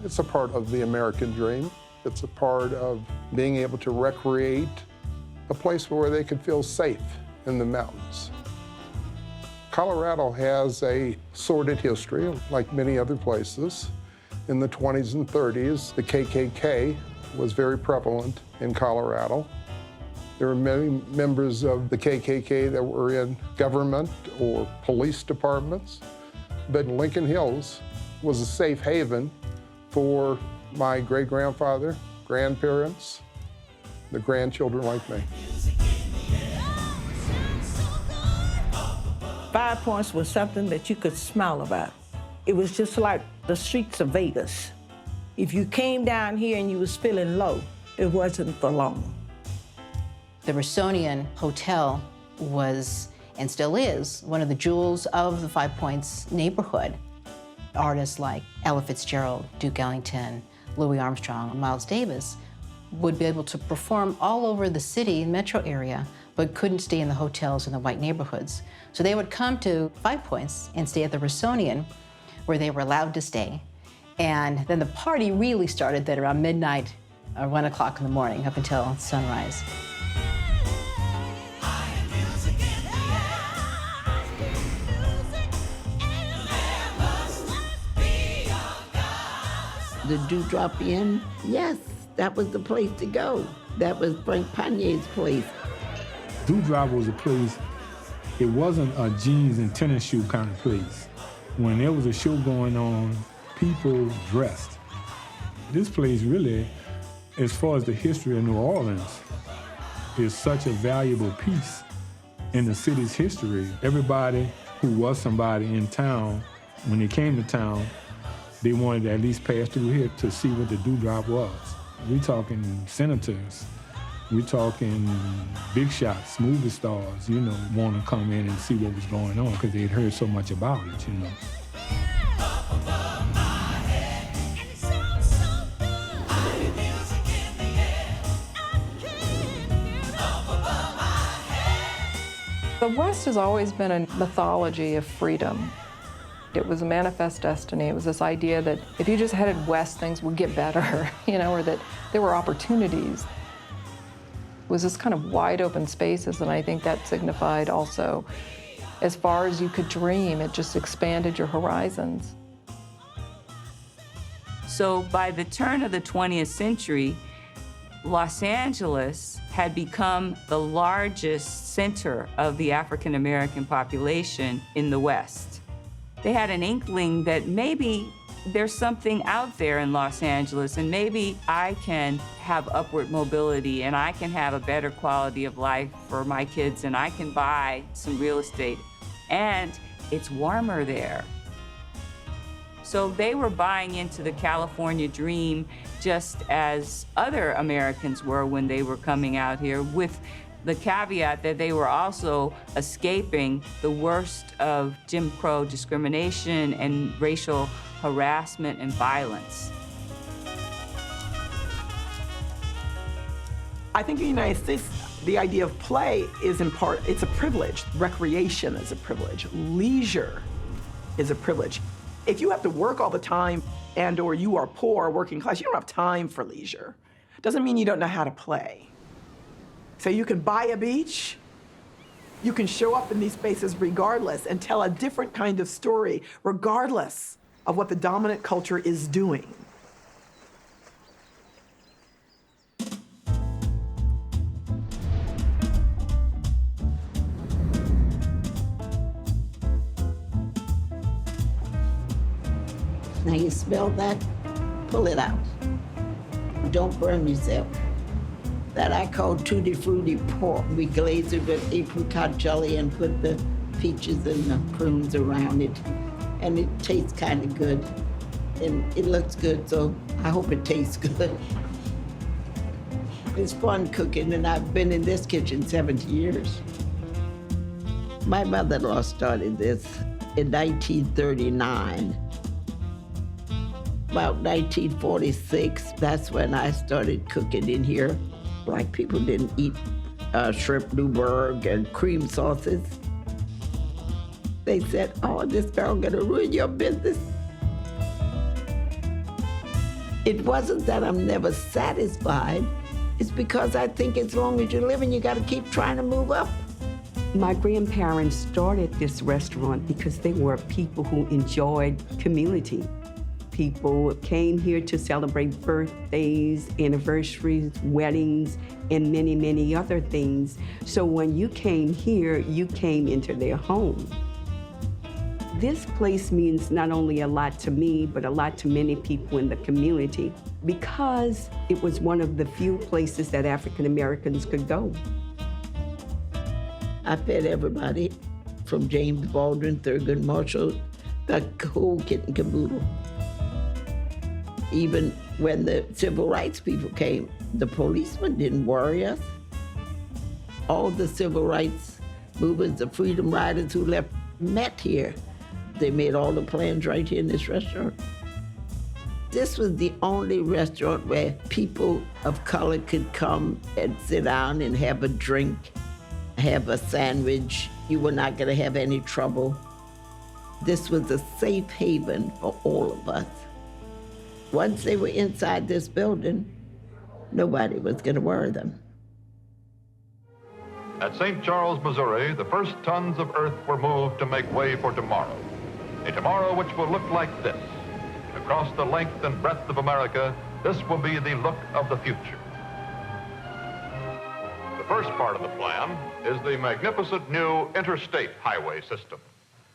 It's a part of the American dream. It's a part of being able to recreate a place where they could feel safe in the mountains. Colorado has a sordid history, like many other places. In the 20s and 30s, the KKK was very prevalent in Colorado. There were many members of the KKK that were in government or police departments, but Lincoln Hills was a safe haven for my great-grandfather, grandparents, the grandchildren like me. 5 Points was something that you could smile about. It was just like the streets of Vegas. If you came down here and you was feeling low, it wasn't for long. The Rossonian Hotel was, and still is, one of the jewels of the 5 Points neighborhood. Artists like Ella Fitzgerald, Duke Ellington, Louis Armstrong, Miles Davis would be able to perform all over the city and metro area, but couldn't stay in the hotels in the white neighborhoods. So they would come to 5 Points and stay at the Rossonian, where they were allowed to stay. And then the party really started then around midnight or 1 o'clock in the morning up until sunrise. The Dewdrop Inn, yes, that was the place to go. That was Frank Panier's place. Dewdrop was a place, it wasn't a jeans and tennis shoe kind of place. When there was a show going on, people dressed. This place really, as far as the history of New Orleans, is such a valuable piece in the city's history. Everybody who was somebody in town, when they came to town, they wanted to at least pass through here to see what the Dewdrop was. We talking senators, we talking big shots, movie stars, you know, want to come in and see what was going on because they'd heard so much about it, you know. The West has always been a mythology of freedom. It was a manifest destiny. It was this idea that if you just headed west, things would get better, you know, or that there were opportunities. It was this kind of wide open spaces, and I think that signified also, as far as you could dream, it just expanded your horizons. So by the turn of the 20th century, Los Angeles had become the largest center of the African American population in the West. They had an inkling that maybe there's something out there in Los Angeles, and maybe I can have upward mobility and I can have a better quality of life for my kids, and I can buy some real estate. And it's warmer there. So they were buying into the California dream just as other Americans were when they were coming out here, with the caveat that they were also escaping the worst of Jim Crow discrimination and racial harassment and violence. I think in the United States, the idea of play is in part, it's a privilege. Recreation is a privilege. Leisure is a privilege. If you have to work all the time and or you are poor, working class, you don't have time for leisure. Doesn't mean you don't know how to play. So you can buy a beach, you can show up in these spaces regardless and tell a different kind of story regardless of what the dominant culture is doing. Now you smell that? Pull it out. Don't burn yourself. That I call tutti frutti pork. We glaze it with apricot jelly and put the peaches and the prunes around it. And it tastes kind of good. And it looks good, so I hope it tastes good. It's fun cooking, and I've been in this kitchen 70 years. My mother-in-law started this in 1939. About 1946, that's when I started cooking in here. Black people didn't eat shrimp Newburgh and cream sauces. They said, oh, this girl gonna ruin your business. It wasn't that I'm never satisfied. It's because I think as long as you're living, you gotta keep trying to move up. My grandparents started this restaurant because they were people who enjoyed community. People came here to celebrate birthdays, anniversaries, weddings, and many, many other things. So when you came here, you came into their home. This place means not only a lot to me, but a lot to many people in the community because it was one of the few places that African Americans could go. I fed everybody from James Baldwin, Thurgood Marshall, the whole kit and caboodle. Even when the civil rights people came, the policemen didn't worry us. All the civil rights movers, the freedom riders who left, met here. They made all the plans right here in this restaurant. This was the only restaurant where people of color could come and sit down and have a drink, have a sandwich. You were not gonna have any trouble. This was a safe haven for all of us. Once they were inside this building, nobody was gonna worry them. At St. Charles, Missouri, the first tons of earth were moved to make way for tomorrow. A tomorrow which will look like this. Across the length and breadth of America, this will be the look of the future. The first part of the plan is the magnificent new interstate highway system.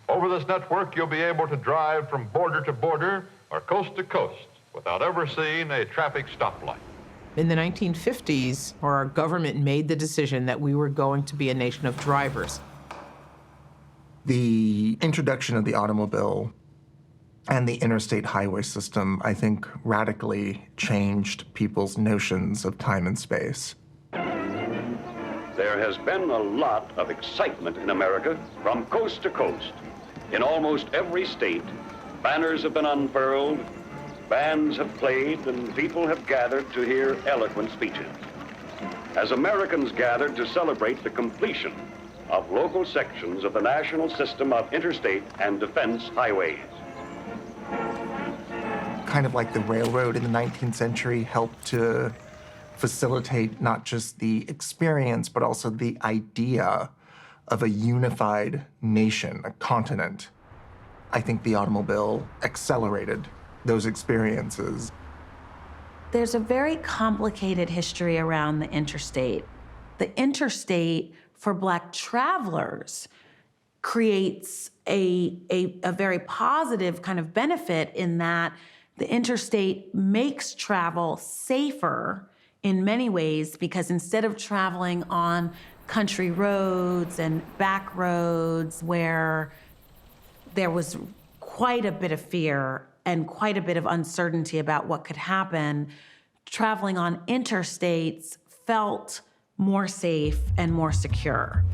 Over this network, you'll be able to drive from border to border or coast to coast without ever seeing a traffic stoplight. In the 1950s, our government made the decision that we were going to be a nation of drivers. The introduction of the automobile and the interstate highway system, I think, radically changed people's notions of time and space. There has been a lot of excitement in America from coast to coast. In almost every state, banners have been unfurled, bands have played, and people have gathered to hear eloquent speeches. As Americans gathered to celebrate the completion of local sections of the national system of interstate and defense highways. Kind of like the railroad in the 19th century helped to facilitate not just the experience, but also the idea of a unified nation, a continent. I think the automobile accelerated those experiences. There's a very complicated history around the interstate. The interstate for Black travelers creates a very positive kind of benefit in that the interstate makes travel safer in many ways because instead of traveling on country roads and back roads where there was quite a bit of fear and quite a bit of uncertainty about what could happen, traveling on interstates felt more safe and more secure.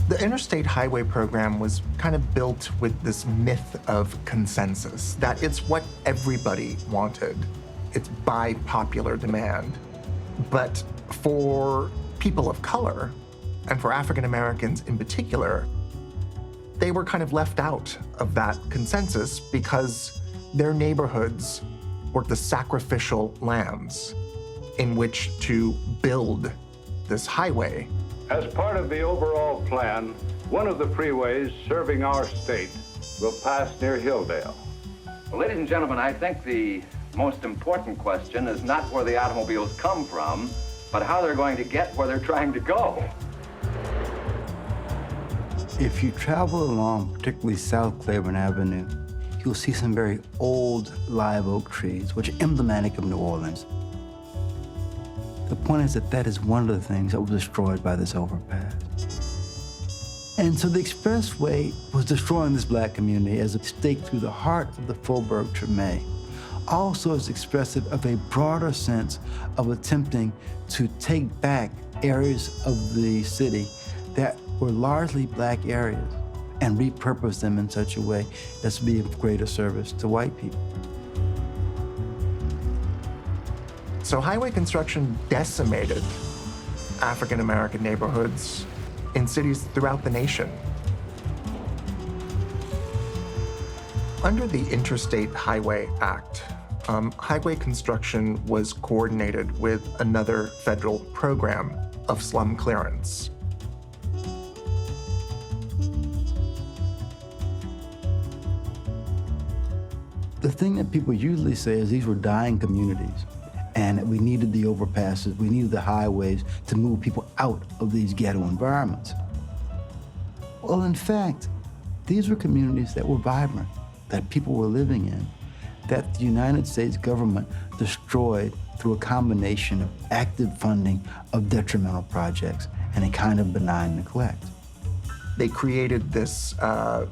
The Interstate Highway Program was kind of built with this myth of consensus, that it's what everybody wanted. It's by popular demand. But for people of color, and for African Americans in particular, they were kind of left out of that consensus because their neighborhoods were the sacrificial lambs in which to build this highway. As part of the overall plan, one of the freeways serving our state will pass near Hilldale. Well, ladies and gentlemen, I think the most important question is not where the automobiles come from, but how they're going to get where they're trying to go. If you travel along, particularly South Claiborne Avenue, you'll see some very old live oak trees, which are emblematic of New Orleans. The point is that that is one of the things that was destroyed by this overpass. And so the expressway was destroying this black community as a stake through the heart of the Faubourg Treme. Also is expressive of a broader sense of attempting to take back areas of the city that were largely black areas and repurpose them in such a way as to be of greater service to white people. So highway construction decimated African-American neighborhoods in cities throughout the nation. Under the Interstate Highway Act, highway construction was coordinated with another federal program of slum clearance. The thing that people usually say is these were dying communities and that we needed the overpasses, we needed the highways to move people out of these ghetto environments. Well, in fact, these were communities that were vibrant, that people were living in, that the United States government destroyed through a combination of active funding of detrimental projects and a kind of benign neglect. They created this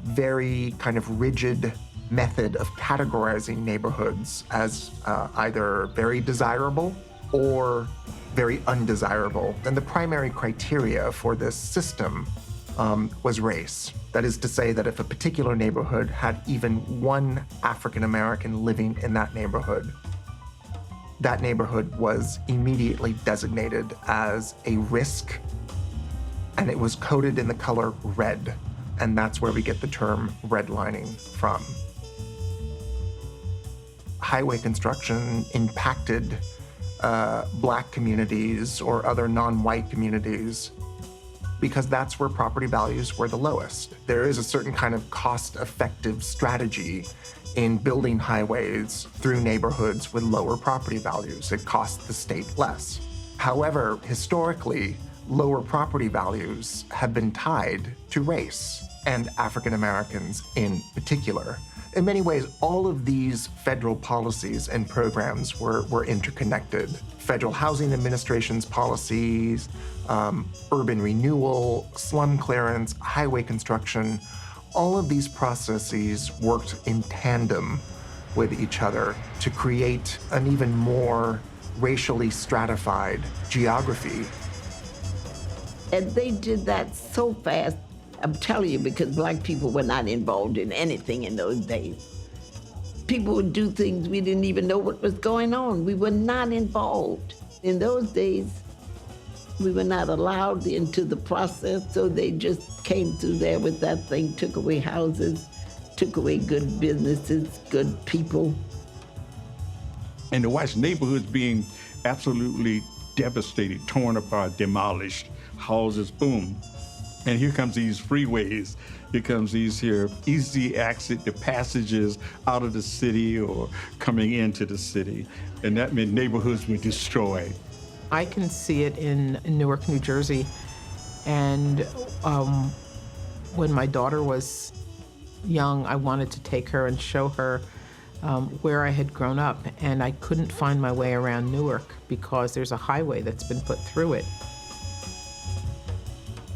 very kind of rigid method of categorizing neighborhoods as either very desirable or very undesirable. And the primary criteria for this system was race. That is to say that if a particular neighborhood had even one African American living in that neighborhood was immediately designated as a risk, and it was coded in the color red. And that's where we get the term redlining from. Highway construction impacted black communities or other non-white communities because that's where property values were the lowest. There is a certain kind of cost-effective strategy in building highways through neighborhoods with lower property values. It costs the state less. However, historically, lower property values have been tied to race, and African Americans in particular. In many ways, all of these federal policies and programs were interconnected. Federal Housing Administration's policies, urban renewal, slum clearance, highway construction, all of these processes worked in tandem with each other to create an even more racially stratified geography. And they did that so fast. I'm telling you, because black people were not involved in anything in those days. People would do things we didn't even know what was going on. We were not involved. In those days, we were not allowed into the process, so they just came through there with that thing, took away houses, took away good businesses, good people. And to watch neighborhoods being absolutely devastated, torn apart, demolished, houses, boom. And here comes these freeways. Here comes these here easy exit, the passages out of the city or coming into the city. And that meant neighborhoods were destroyed. I can see it in Newark, New Jersey. And when my daughter was young, I wanted to take her and show her where I had grown up. And I couldn't find my way around Newark because there's a highway that's been put through it.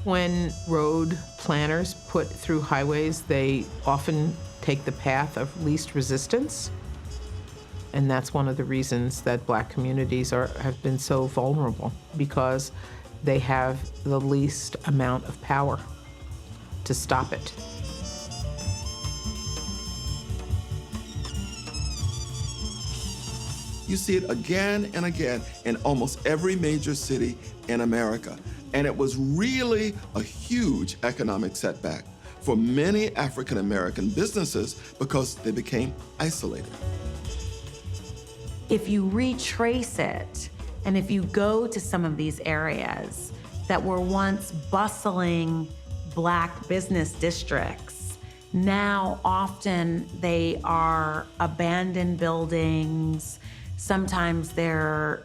When road planners put through highways, they often take the path of least resistance. And that's one of the reasons that black communities have been so vulnerable, because they have the least amount of power to stop it. You see it again and again in almost every major city in America. And it was really a huge economic setback for many African American businesses because they became isolated. if you retrace it, and if you go to some of these areas that were once bustling Black business districts, now often they are abandoned buildings. Sometimes they're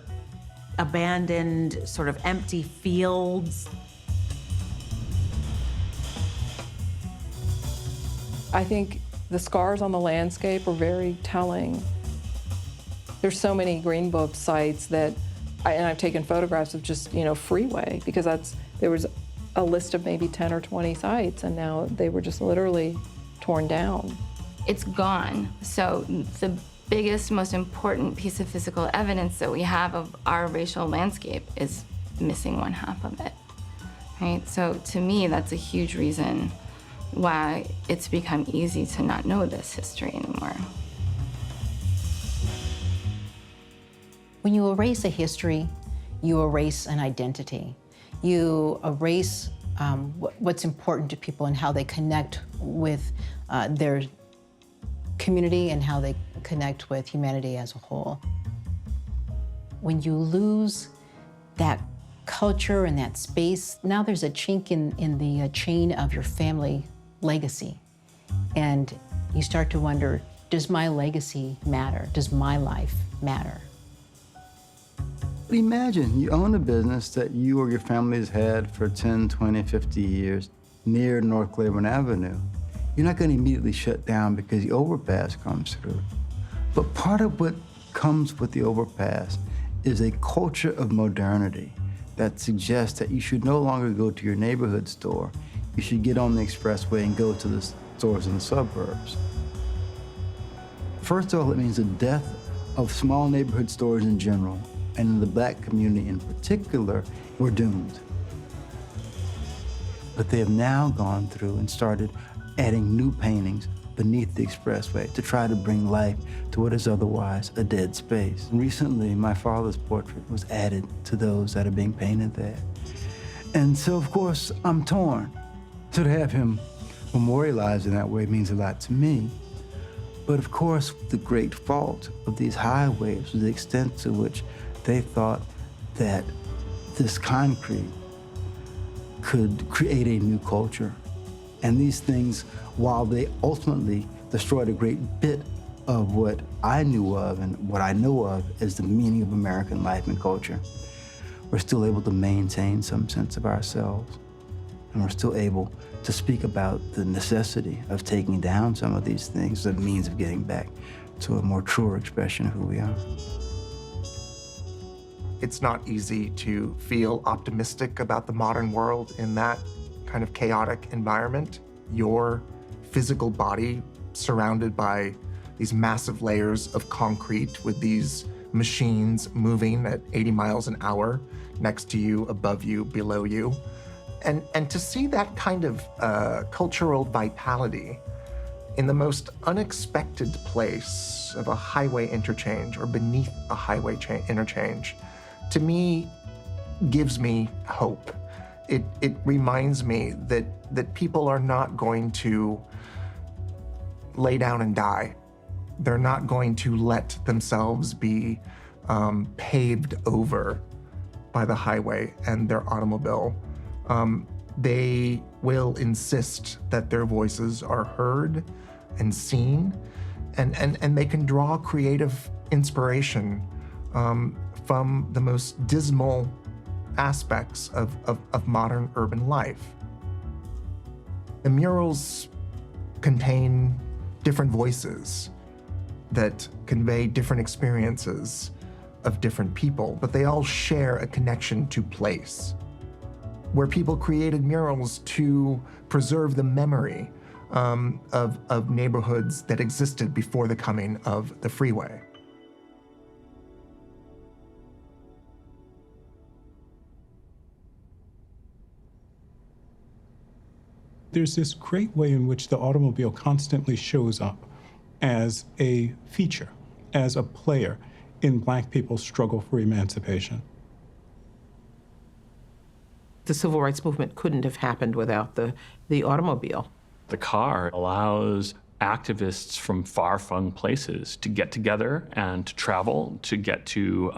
abandoned, sort of empty fields. I think the scars on the landscape are very telling. There's so many Green Book sites that, and I've taken photographs of just, freeway, because there was a list of maybe 10 or 20 sites, and now they were just literally torn down. It's gone. So the biggest, most important piece of physical evidence that we have of our racial landscape is missing one half of it, right? So to me, that's a huge reason why it's become easy to not know this history anymore. When you erase a history, you erase an identity. You erase what's important to people and how they connect with their community and how they connect with humanity as a whole. When you lose that culture and that space, now there's a chink in the chain of your family legacy. And you start to wonder, does my legacy matter? Does my life matter? Imagine you own a business that you or your family has had for 10, 20, 50 years near North Claiborne Avenue. You're not going to immediately shut down because the overpass comes through. But part of what comes with the overpass is a culture of modernity that suggests that you should no longer go to your neighborhood store. You should get on the expressway and go to the stores in the suburbs. First of all, it means the death of small neighborhood stores in general, and in the Black community in particular, were doomed. But they have now gone through and started adding new paintings beneath the expressway to try to bring life to what is otherwise a dead space. Recently, my father's portrait was added to those that are being painted there. And so, of course, I'm torn. So to have him memorialized in that way means a lot to me. But of course, the great fault of these highways was the extent to which they thought that this concrete could create a new culture. And these things, while they ultimately destroyed a great bit of what I knew of and what I know of as the meaning of American life and culture, we're still able to maintain some sense of ourselves. And we're still able to speak about the necessity of taking down some of these things as a means of getting back to a more truer expression of who we are. It's not easy to feel optimistic about the modern world in that kind of chaotic environment. Your physical body surrounded by these massive layers of concrete with these machines moving at 80 miles an hour next to you, above you, below you. And to see that kind of cultural vitality in the most unexpected place of a highway interchange or beneath a highway interchange, to me, gives me hope. It reminds me that people are not going to lay down and die. They're not going to let themselves be paved over by the highway and their automobile. They will insist that their voices are heard and seen, and they can draw creative inspiration from the most dismal aspects of modern urban life. The murals contain different voices that convey different experiences of different people, but they all share a connection to place, where people created murals to preserve the memory of neighborhoods that existed before the coming of the freeway. There's this great way in which the automobile constantly shows up as a feature, as a player in Black people's struggle for emancipation. The civil rights movement couldn't have happened without the automobile. The car allows activists from far-flung places to get together and to travel, to get to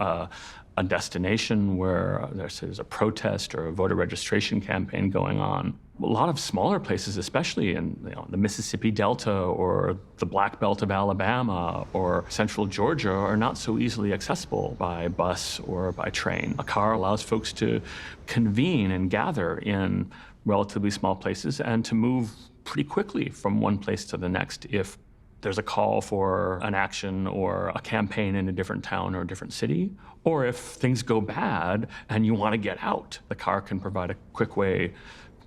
a destination where there's a protest or a voter registration campaign going on. A lot of smaller places, especially in the Mississippi Delta or the Black Belt of Alabama or Central Georgia, are not so easily accessible by bus or by train. A car allows folks to convene and gather in relatively small places and to move pretty quickly from one place to the next if there's a call for an action or a campaign in a different town or a different city, or if things go bad and you want to get out. The car can provide a quick way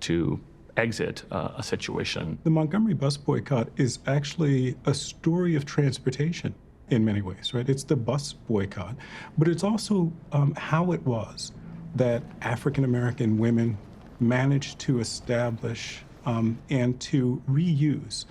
to exit a situation. The Montgomery bus boycott is actually a story of transportation in many ways, right? It's the bus boycott, but it's also how it was that African-American women managed to establish and to reuse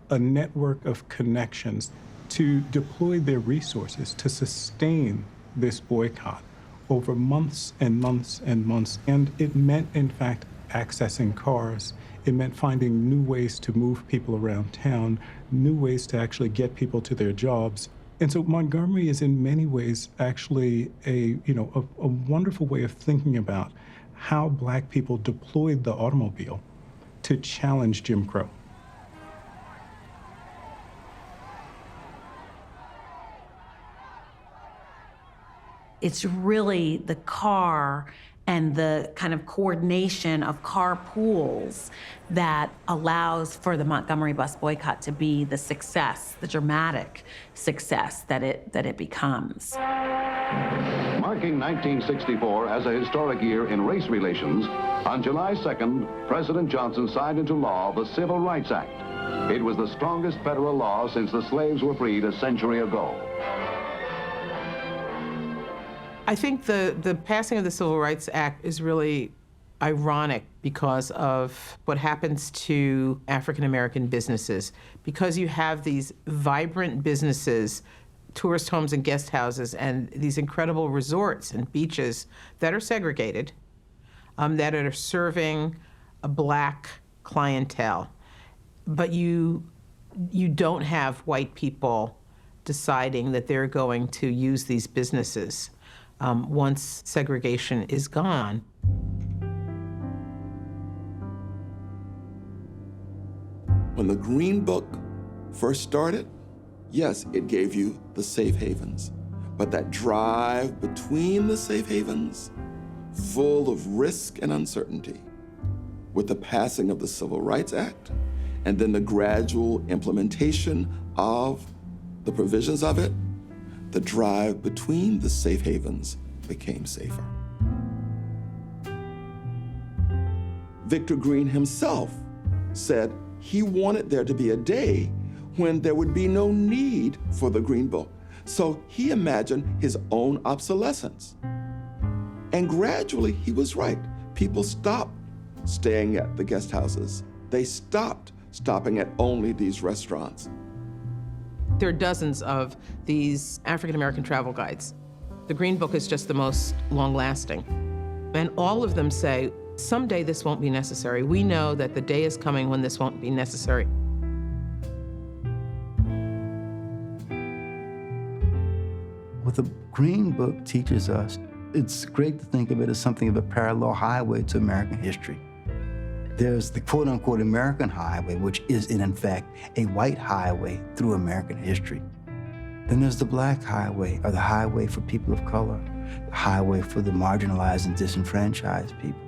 a network of connections to deploy their resources to sustain this boycott over months and months and months. And it meant, in fact, accessing cars. It meant finding new ways to move people around town, new ways to actually get people to their jobs. And so Montgomery is in many ways actually a wonderful way of thinking about how Black people deployed the automobile to challenge Jim Crow. It's really the car and the kind of coordination of car pools that allows for the Montgomery bus boycott to be the success, the dramatic success that it becomes. Marking 1964 as a historic year in race relations, on July 2nd, President Johnson signed into law the Civil Rights Act. It was the strongest federal law since the slaves were freed a century ago. I think the passing of the Civil Rights Act is really ironic because of what happens to African-American businesses. Because you have these vibrant businesses, tourist homes and guest houses, and these incredible resorts and beaches that are segregated, that are serving a Black clientele. But you don't have white people deciding that they're going to use these businesses once segregation is gone. When the Green Book first started, yes, it gave you the safe havens, but that drive between the safe havens, full of risk and uncertainty, with the passing of the Civil Rights Act, and then the gradual implementation of the provisions of it, the drive between the safe havens became safer. Victor Green himself said he wanted there to be a day when there would be no need for the Green Book. So he imagined his own obsolescence. And gradually, he was right. People stopped staying at the guest houses. They stopped stopping at only these restaurants. There are dozens of these African-American travel guides. The Green Book is just the most long-lasting. And all of them say, someday this won't be necessary. We know that the day is coming when this won't be necessary. What the Green Book teaches us, it's great to think of it as something of a parallel highway to American history. There's the quote-unquote American highway, which is in fact a white highway through American history. Then there's the Black highway, or the highway for people of color, the highway for the marginalized and disenfranchised people.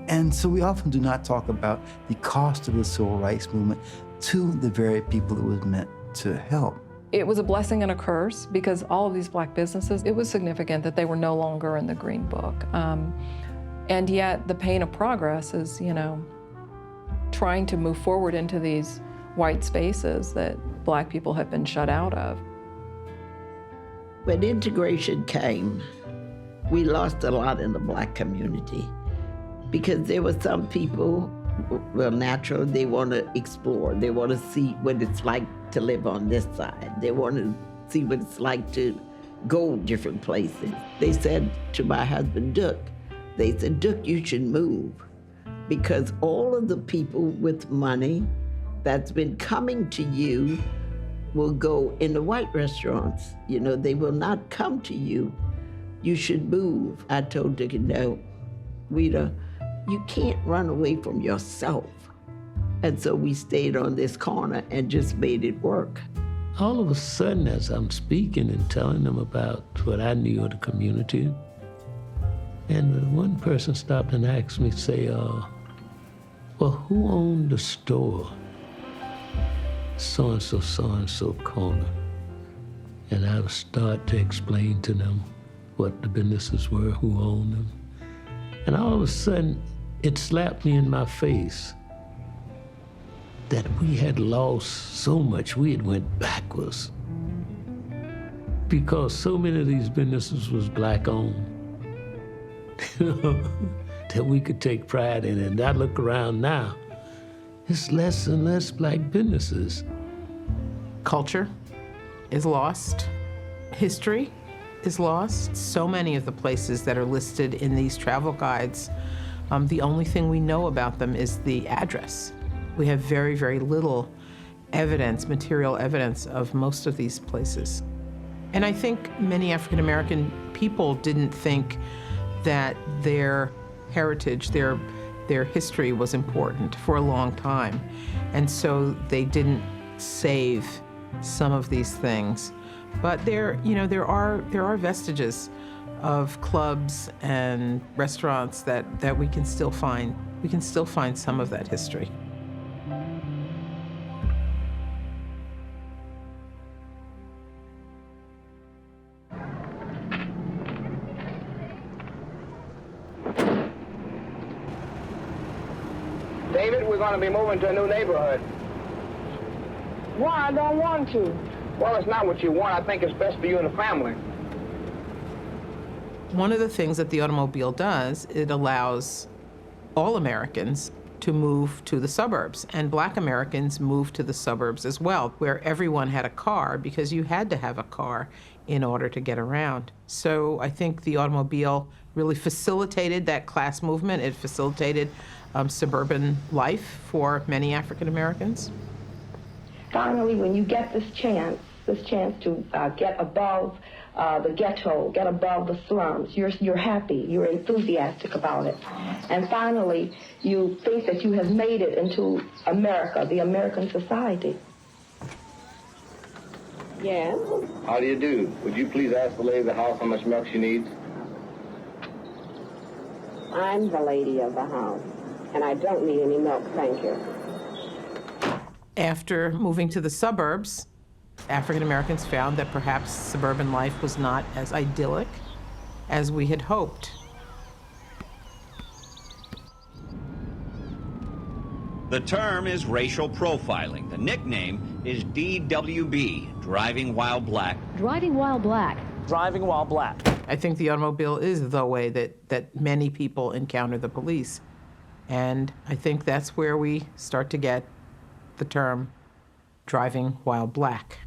And so we often do not talk about the cost of the civil rights movement to the very people it was meant to help. It was a blessing and a curse because all of these Black businesses, it was significant that they were no longer in the Green Book. And yet the pain of progress is, trying to move forward into these white spaces that Black people have been shut out of. When integration came, we lost a lot in the Black community because there were some people, well, naturally, they want to explore. They want to see what it's like to live on this side. They want to see what it's like to go different places. They said to my husband, Duke, they said, Duke, you should move. because all of the people with money that's been coming to you will go in the white restaurants. You know, they will not come to you. You should move. I told Dick, no, Rita, you can't run away from yourself. And so we stayed on this corner and just made it work. All of a sudden, as I'm speaking and telling them about what I knew of the community, and one person stopped and asked me, say, well, who owned the store? So-and-so corner. And I would start to explain to them what the businesses were, who owned them. And all of a sudden, it slapped me in my face that we had lost so much, we had went backwards. Because so many of these businesses was Black-owned, that we could take pride in it. And I look around now, it's less and less Black businesses. Culture is lost. History is lost. So many of the places that are listed in these travel guides, the only thing we know about them is the address. We have very, very little evidence, material evidence of most of these places. And I think many African American people didn't think that their heritage, their history was important for a long time. And so they didn't save some of these things. But there are vestiges of clubs and restaurants that we can still find. We can still find some of that history. David, we're going to be moving to a new neighborhood. Why? I don't want to. Well, it's not what you want. I think it's best for you and the family. One of the things that the automobile does, it allows all Americans to move to the suburbs, and Black Americans move to the suburbs as well, where everyone had a car because you had to have a car in order to get around. So I think the automobile really facilitated that class movement. It facilitated suburban life for many African Americans. Finally, when you get this chance to get above the ghetto, get above the slums, you're happy, you're enthusiastic about it. And finally, you think that you have made it into America, the American society. Yes? How do you do? Would you please ask the lady of the house how much milk she needs? I'm the lady of the house, and I don't need any milk, thank you. After moving to the suburbs, African Americans found that perhaps suburban life was not as idyllic as we had hoped. The term is racial profiling. The nickname is DWB, driving while black. Driving while black. Driving while black. I think the automobile is the way that many people encounter the police. And I think that's where we start to get the term driving while black.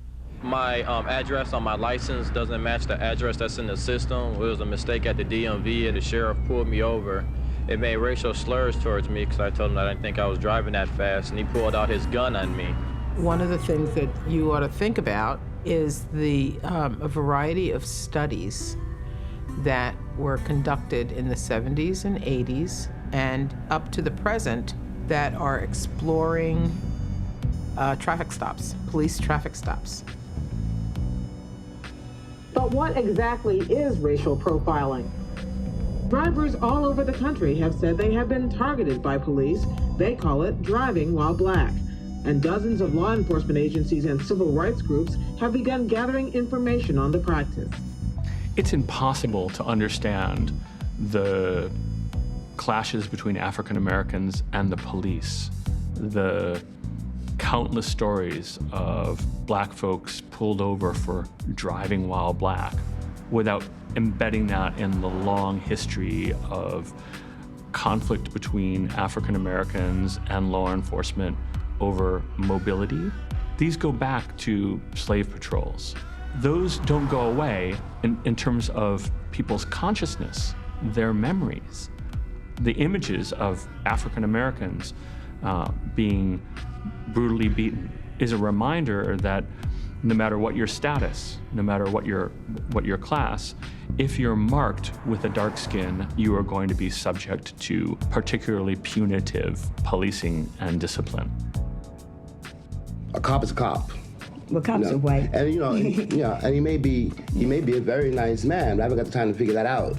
My address on my license doesn't match the address that's in the system. It was a mistake at the DMV, and the sheriff pulled me over. It made racial slurs towards me because I told him that I didn't think I was driving that fast, and he pulled out his gun on me. One of the things that you ought to think about is a variety of studies that were conducted in the 70s and 80s and up to the present that are exploring traffic stops, police traffic stops. But what exactly is racial profiling? Drivers all over the country have said they have been targeted by police. They call it driving while black. And dozens of law enforcement agencies and civil rights groups have begun gathering information on the practice. It's impossible to understand the clashes between African Americans and the police. The countless stories of black folks pulled over for driving while black without embedding that in the long history of conflict between African Americans and law enforcement over mobility. These go back to slave patrols. Those don't go away in terms of people's consciousness, their memories. the images of African Americans being brutally beaten is a reminder that no matter what your status, no matter what your class, if you're marked with a dark skin, you are going to be subject to particularly punitive policing and discipline. A cop is a cop. Well, cops are white. And and he may be a very nice man, but I haven't got the time to figure that out.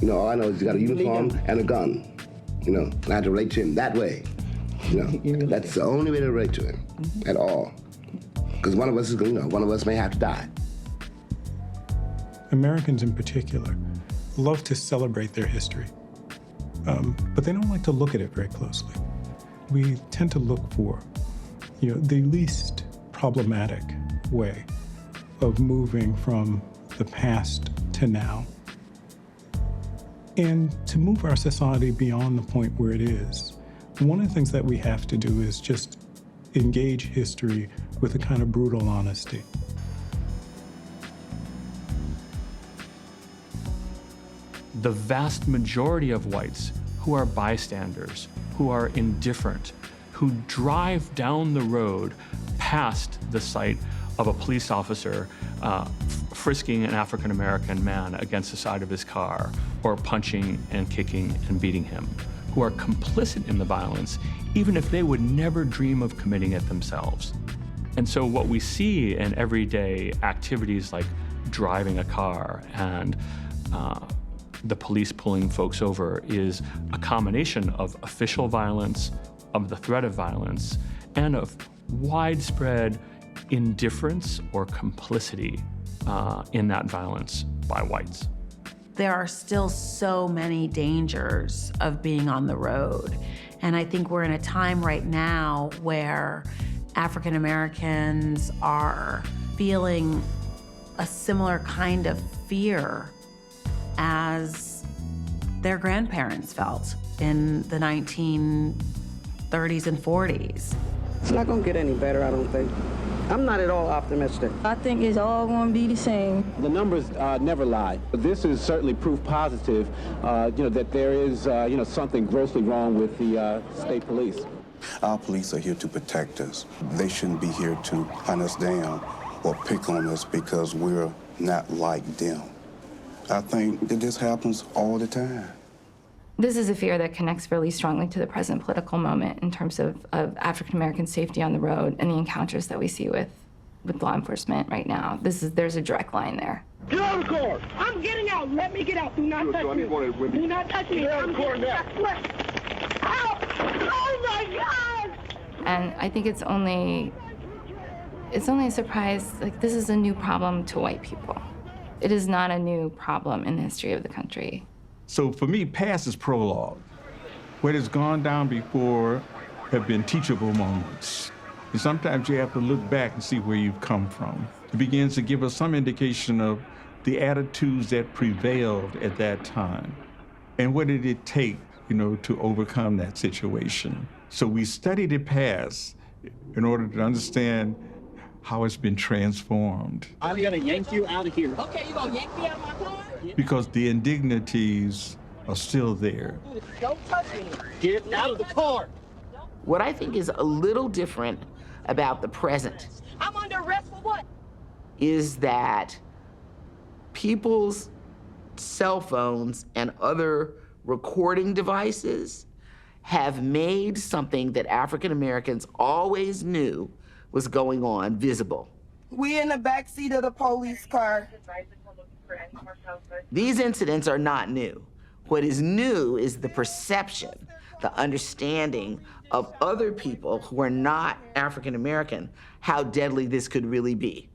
All I know is he's got a uniform and a gun. And I have to relate to him that way. That's the only way to relate to him at all. Because one of us is one of us may have to die. Americans in particular love to celebrate their history, but they don't like to look at it very closely. We tend to look for, the least problematic way of moving from the past to now. And to move our society beyond the point where it is, one of the things that we have to do is just engage history with a kind of brutal honesty. The vast majority of whites who are bystanders, who are indifferent, who drive down the road past the site of a police officer frisking an African-American man against the side of his car, or punching and kicking and beating him, who are complicit in the violence, even if they would never dream of committing it themselves. And so what we see in everyday activities like driving a car and the police pulling folks over is a combination of official violence, of the threat of violence, and of widespread indifference or complicity in that violence by whites. There are still so many dangers of being on the road. And I think we're in a time right now where African Americans are feeling a similar kind of fear as their grandparents felt in the 1930s and 40s. It's not gonna get any better, I don't think. I'm not at all optimistic. I think it's all gonna be the same. The numbers never lie. This is certainly proof positive, that there is, something grossly wrong with the state police. Our police are here to protect us. They shouldn't be here to hunt us down or pick on us because we're not like them. I think that this happens all the time. This is a fear that connects really strongly to the present political moment in terms of African-American safety on the road and the encounters that we see with law enforcement right now. There's a direct line there. Get out of the car! I'm getting out! Let me get out! Do not touch me! Do not touch me! I'm getting out! Oh my God! And I think it's only a surprise, this is a new problem to white people. It is not a new problem in the history of the country. So for me, past is prologue. What has gone down before have been teachable moments. And sometimes you have to look back and see where you've come from. It begins to give us some indication of the attitudes that prevailed at that time. And what did it take, to overcome that situation? So we study the past in order to understand how it's been transformed. I'm gonna yank you out of here. Okay, you gonna yank me out of my car? Because the indignities are still there. Don't touch me. Get out of the car. What I think is a little different about the present I'm under arrest for what? is that people's cell phones and other recording devices have made something that African Americans always knew was going on visible. We in the back seat of the police car. These incidents are not new. What is new is the perception, the understanding of other people who are not African American, how deadly this could really be.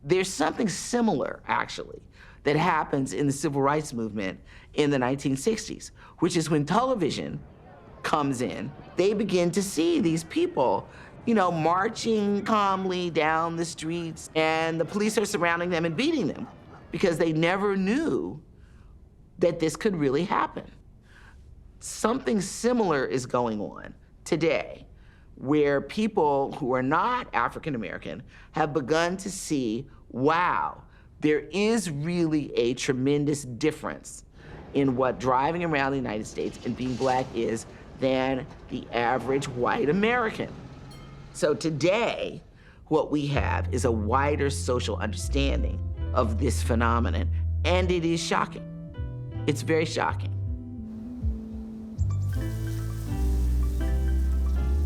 There's something similar, actually, that happens in the civil rights movement in the 1960s, which is when television comes in, they begin to see these people marching calmly down the streets, and the police are surrounding them and beating them because they never knew that this could really happen. Something similar is going on today, where people who are not African American have begun to see, wow, there is really a tremendous difference in what driving around the United States and being black is than the average white American. So today, what we have is a wider social understanding of this phenomenon, and it is shocking. It's very shocking.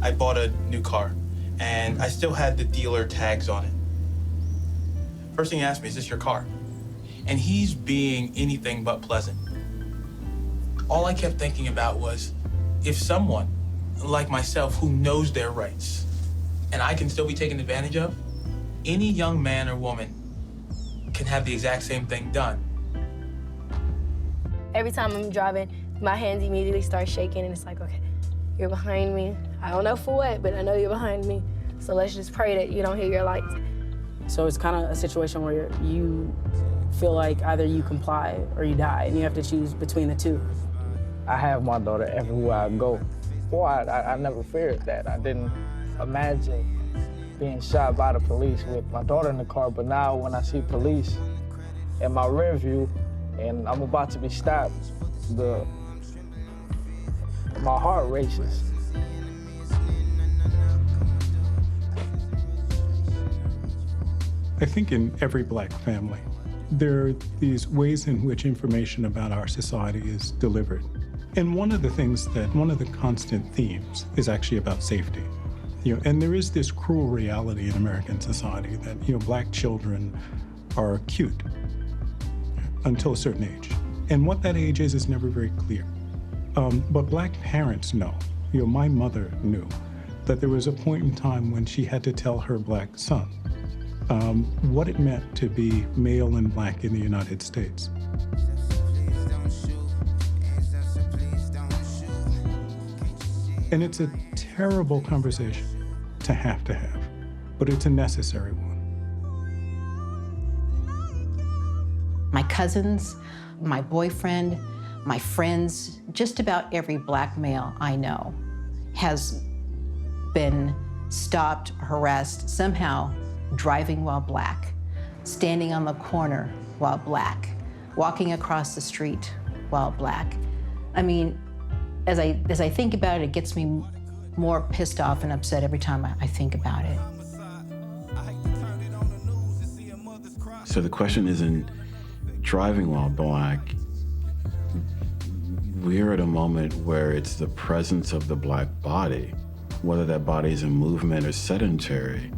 I bought a new car, and I still had the dealer tags on it. First thing he asked me, is this your car? And he's being anything but pleasant. All I kept thinking about was, if someone like myself who knows their rights, and I can still be taken advantage of, any young man or woman can have the exact same thing done. Every time I'm driving, my hands immediately start shaking, and it's like, okay, you're behind me. I don't know for what, but I know you're behind me. So let's just pray that you don't hit your lights. So it's kind of a situation where you feel like either you comply or you die, and you have to choose between the two. I have my daughter everywhere I go. Before, I never feared that. I didn't imagine being shot by the police with my daughter in the car, but now when I see police in my rear view and I'm about to be stopped, my heart races. I think in every black family, there are these ways in which information about our society is delivered. And one of the constant themes is actually about safety. And there is this cruel reality in American society that, black children are cute until a certain age. And what that age is never very clear. But black parents know, my mother knew, that there was a point in time when she had to tell her black son what it meant to be male and black in the United States. And it's a terrible conversation to have, but it's a necessary one. My cousins, my boyfriend, my friends, just about every black male I know has been stopped, harassed, somehow driving while black, standing on the corner while black, walking across the street while black. I mean, as I think about it, it gets me more pissed off and upset every time I think about it. So the question isn't driving while black. We're at a moment where it's the presence of the black body, whether that body is in movement or sedentary,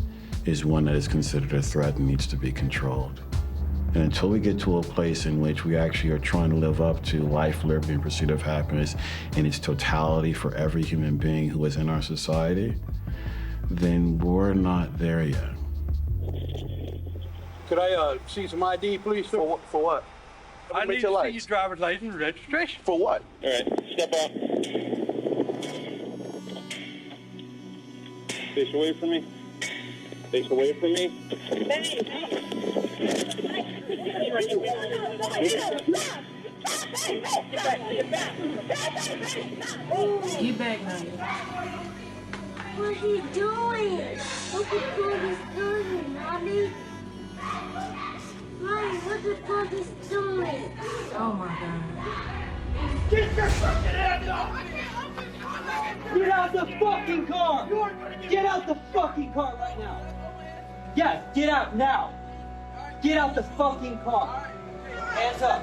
is one that is considered a threat and needs to be controlled. And until we get to a place in which we actually are trying to live up to life, liberty, and pursuit of happiness in its totality for every human being who is in our society, then we're not there yet. Could I see some ID, please, sir? For what? I need to see your driver's license and registration. For what? All right, step out. Face away from me. Face away from me. Get back now. What are you doing? What the police doing, Mommy? Mommy, what the police doing? Oh my God. Get your fucking hands off! Get out the fucking car! Get out the fucking car right now! Yes, get out now! Get out the fucking car! Hands up!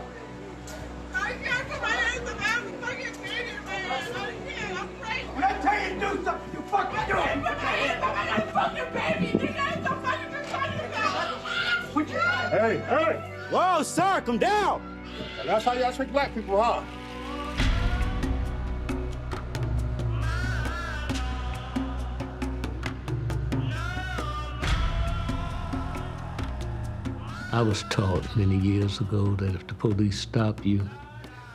I can't put my hands up. I have a fucking baby in my hands. I can't. I'm crazy. When I tell you to do something, you fucking do it! I can't put my hands up. I got a fucking baby. You guys don't fucking do something about it. Hey, hey! Whoa, sir, come down! And that's how y'all treat black people, huh? I was taught many years ago that if the police stop you,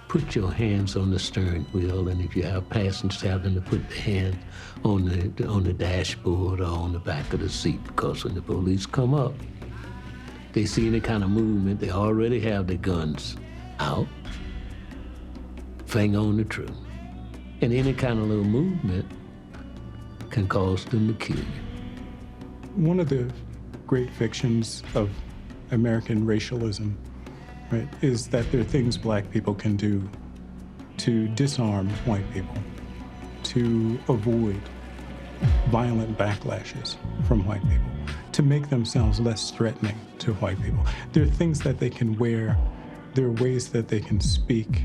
put your hands on the steering wheel, and if you have passengers, have them to put their hand on the dashboard or on the back of the seat, because when the police come up, they see any kind of movement, they already have their guns out, finger on the trigger. And any kind of little movement can cause them to kill you. One of the great fictions of American racialism right, is that there are things Black people can do to disarm white people, to avoid violent backlashes from white people, to make themselves less threatening to white people. There are things that they can wear, there are ways that they can speak,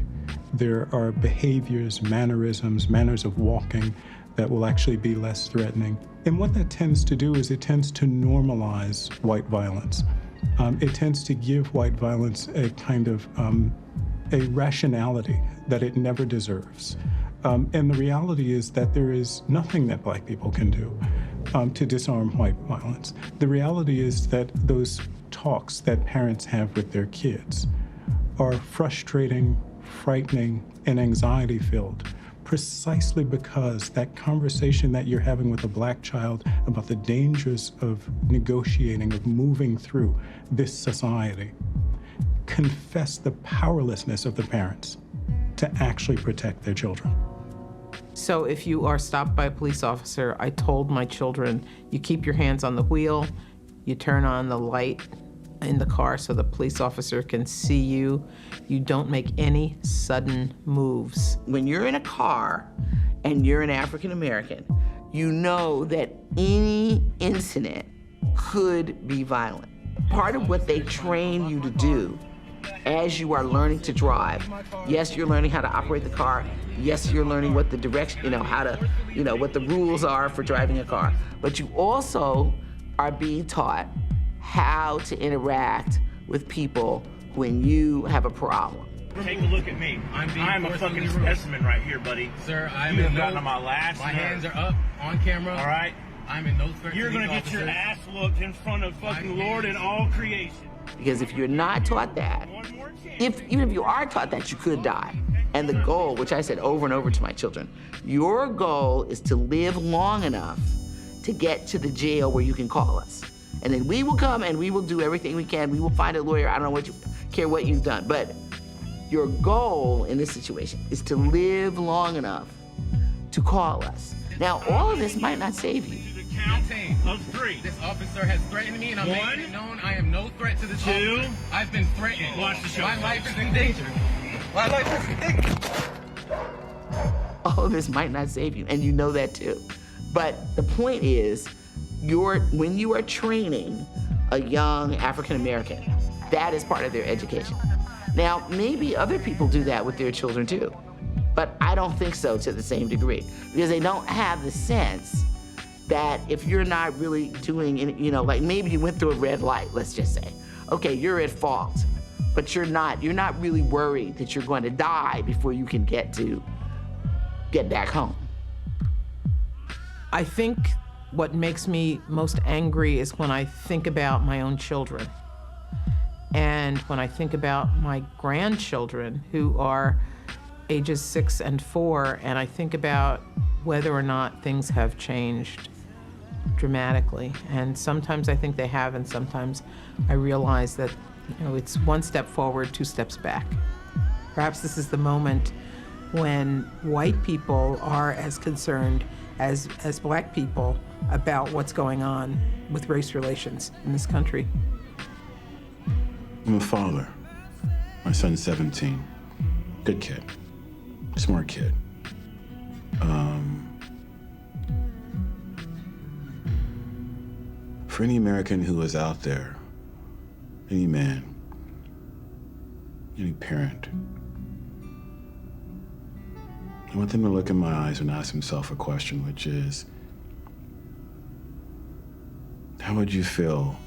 there are behaviors, mannerisms, manners of walking that will actually be less threatening. And what that tends to do is it tends to normalize white violence. It tends to give white violence a kind of a rationality that it never deserves. And the reality is that there is nothing that Black people can do to disarm white violence. The reality is that those talks that parents have with their kids are frustrating, frightening, and anxiety-filled, precisely because that conversation that you're having with a Black child about the dangers of negotiating, of moving through this society, confess the powerlessness of the parents to actually protect their children. So if you are stopped by a police officer, I told my children, you keep your hands on the wheel, you turn on the light in the car so the police officer can see you. You don't make any sudden moves. When you're in a car and you're an African American, you know that any incident could be violent. Part of what they train you to do as you are learning to drive, yes, you're learning how to operate the car. Yes, you're learning what the direction, what the rules are for driving a car. But you also are being taught how to interact with people when you have a problem. Take a look at me. I'm a fucking specimen right here, buddy. Sir, you have gotten on my last My nerve. hands are up on camera. All right? I'm in no threat. You're gonna get your ass whooped in front of fucking Lord and all creation. Because if you're not taught that, even if you are taught that, you could die. And the goal, which I said over and over to my children, your goal is to live long enough to get to the jail where you can call us. And then we will come and we will do everything we can. We will find a lawyer. I don't care what you've done. But your goal in this situation is to live long enough to call us. Now, all of this might not save you. Count of 3. This officer has threatened me, and I'm making it known I am no threat to this officer. I've been threatened. Watch the show. My life is in danger. My life is in danger. All of this might not save you, and you know that too. But the point is, when you are training a young African American, that is part of their education. Now, maybe other people do that with their children too, but I don't think so to the same degree, because they don't have the sense that if you're not really doing, like maybe you went through a red light, let's just say. Okay, you're at fault, but you're not really worried that you're going to die before you can get back home. I think what makes me most angry is when I think about my own children. And when I think about my grandchildren who are ages 6 and 4, and I think about whether or not things have changed dramatically. And sometimes I think they have, and sometimes I realize that, it's 1 step forward, 2 steps back. Perhaps this is the moment when white people are as concerned as Black people about what's going on with race relations in this country. I'm a father. My son's 17. Good kid. Smart kid. For any American who is out there, any man, any parent, I want them to look in my eyes and ask himself a question, which is, how would you feel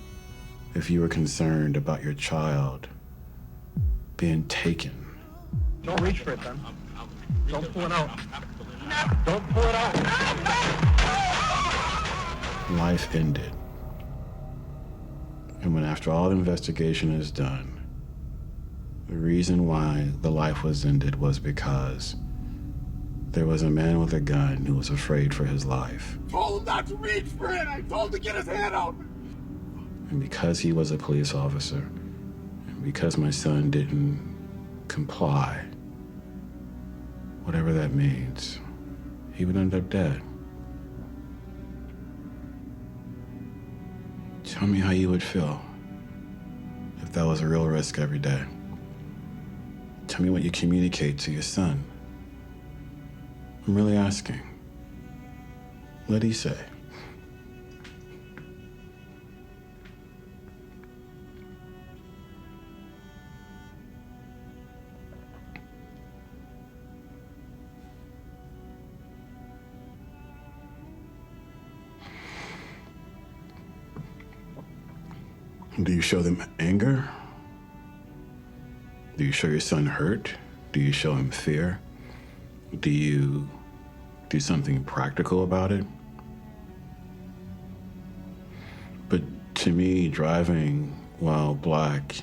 if you were concerned about your child being taken? Don't reach for it, then. Don't pull it out. Don't pull it out. Life ended. And when after all the investigation is done, the reason why the life was ended was because there was a man with a gun who was afraid for his life. I told him not to reach for it. I told him to get his hand out. And because he was a police officer, and because my son didn't comply, whatever that means, he would end up dead. Tell me how you would feel if that was a real risk every day. Tell me what you communicate to your son. I'm really asking. What did he say? Do you show them anger? Do you show your son hurt? Do you show him fear? Do you do something practical about it? But to me, driving while black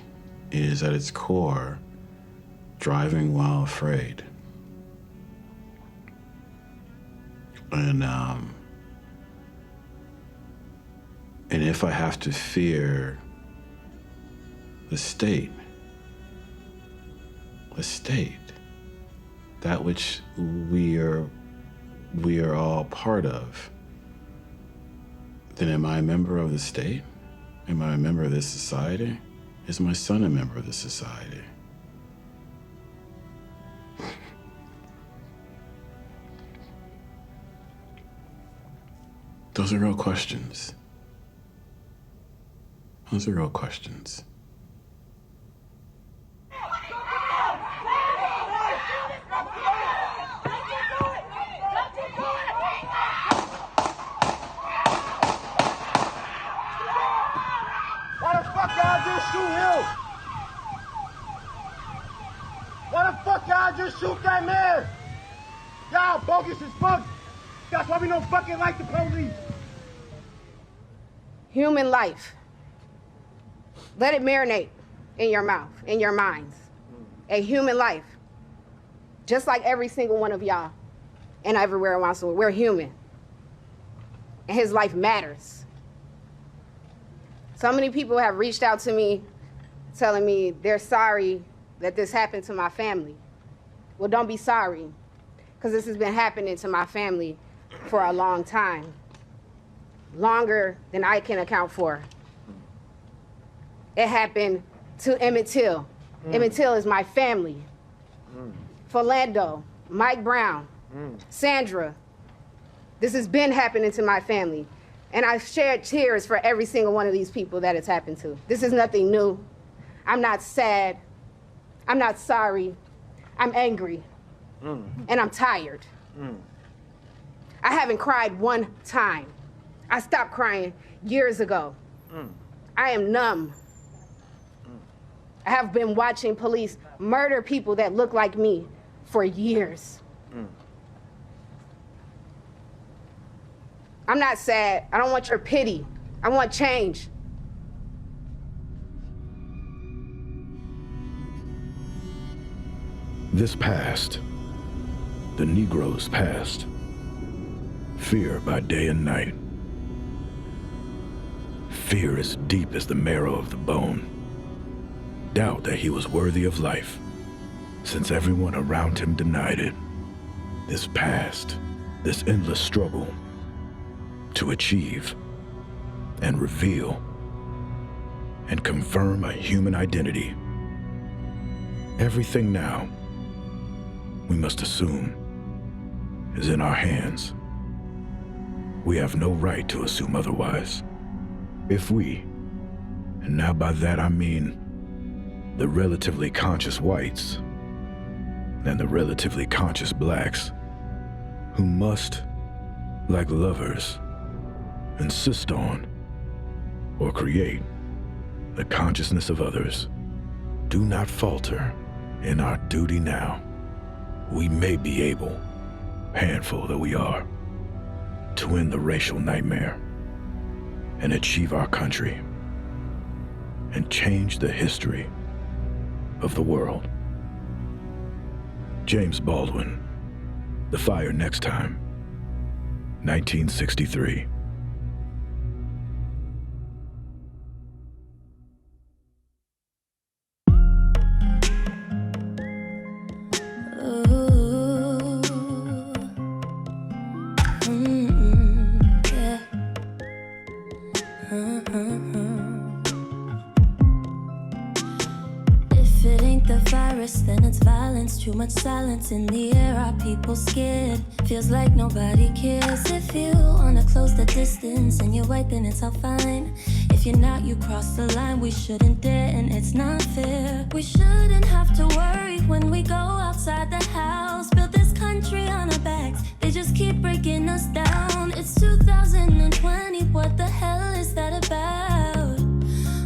is at its core driving while afraid. And if I have to fear the state, that which we are all part of, then am I a member of the state? Am I a member of this society? Is my son a member of this society? Those are real questions. Those are real questions. Why the fuck y'all just shoot that man? Y'all bogus as fuck. That's why we don't fucking like the police. Human life. Let it marinate in your mouth, in your minds. A human life. Just like every single one of y'all and everywhere around the world. We're human. And his life matters. So many people have reached out to me telling me they're sorry that this happened to my family. Well, don't be sorry, because this has been happening to my family for a long time. Longer than I can account for. It happened to Emmett Till. Emmett Till is my family. Philando, Mike Brown, Sandra. This has been happening to my family. And I've shared tears for every single one of these people that it's happened to. This is nothing new. I'm not sad. I'm not sorry. I'm angry. And I'm tired. I haven't cried one time. I stopped crying years ago. I am numb. I have been watching police murder people that look like me for years. I'm not sad. I don't want your pity. I want change. This past, the Negro's past, fear by day and night. Fear as deep as the marrow of the bone. Doubt that he was worthy of life, since everyone around him denied it. This past, this endless struggle to achieve and reveal and confirm a human identity. Everything now, we must assume, is in our hands. We have no right to assume otherwise. If we, and now by that I mean the relatively conscious whites and the relatively conscious blacks, who must, like lovers, insist on or create the consciousness of others, do not falter in our duty now. We may be able, handful that we are, to end the racial nightmare and achieve our country and change the history of the world. James Baldwin, The Fire Next Time, 1963. If it ain't the virus, then it's virus. too much silence in the air, are people scared? Feels like nobody cares. If you wanna close the distance and you're white, then it's all fine. If you're not, you cross the line. We shouldn't dare, and it's not fair. We shouldn't have to worry when we go outside the house. Build this country on our backs, they just keep breaking us down. It's 2020, what the hell is that about?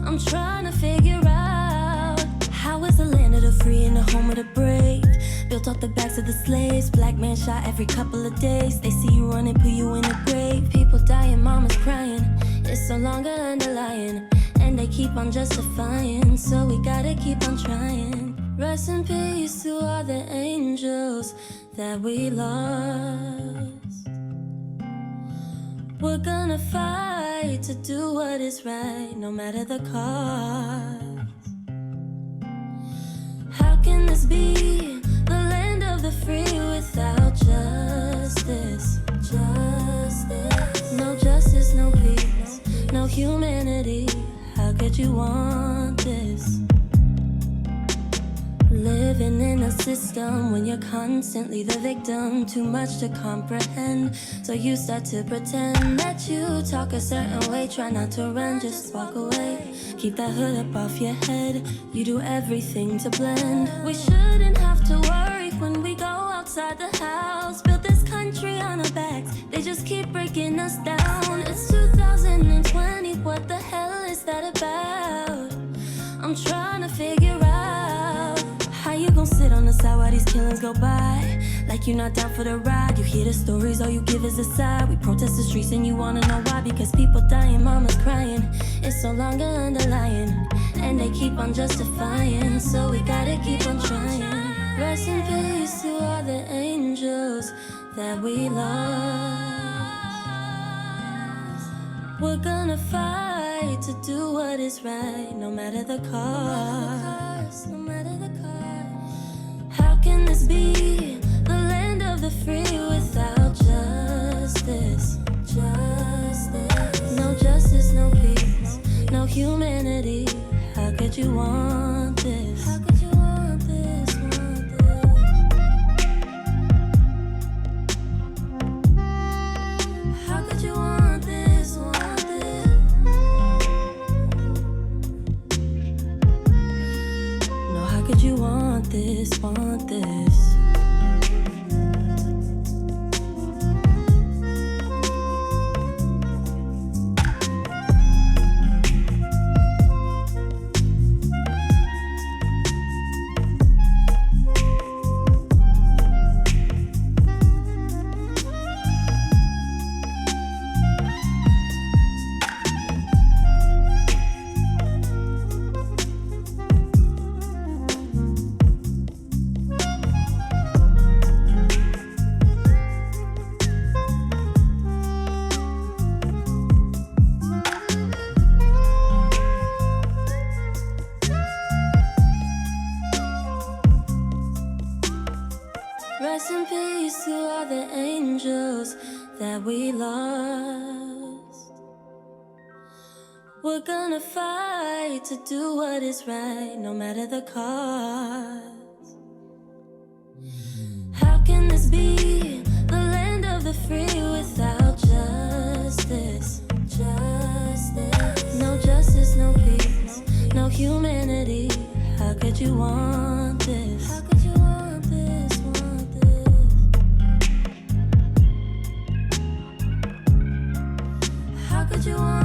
I'm trying to figure out, how is the land of the free and the home of the brave? Built off the backs of the slaves. Black man shot every couple of days. They see you running, put you in the grave. People dying, mamas crying. It's no longer underlying, and they keep on justifying. So we gotta keep on trying. Rest in peace to all the angels that we lost. We're gonna fight to do what is right, no matter the cost. How can this be the land of the free without justice? Justice. No justice, no peace, no humanity. How could you want this? Living in a system when you're constantly the victim, too much to comprehend. So you start to pretend that you talk a certain way. Try not to run, just walk away. Keep that hood up off your head. You do everything to blend. We shouldn't have to worry when we go outside the house. Build this country on our backs, they just keep breaking us down. It's 2020, what the hell is that about? I'm trying to figure out, how you gon' sit on the side while these killings go by? Like you're not down for the ride. You hear the stories, all you give is a side. We protest the streets and you wanna know why? Because people dying, mamas crying. It's no longer underlying, and they keep on justifying. So we gotta keep on trying. Rest in peace to all the angels that we lost. We're gonna fight to do what is right, no matter the cost. No matter the cost. How can this be the land of the free without justice? Justice. No justice, no peace, no humanity. How could you want this? How could you want this? How could you want this? No, how could you want this? Want this? Rest in peace to all the angels that we lost. We're gonna fight to do what is right, no matter the cost. How can this be the land of the free without justice? Justice. No justice, no peace, no humanity. How could you want this? How could you want this? Want this? How could you want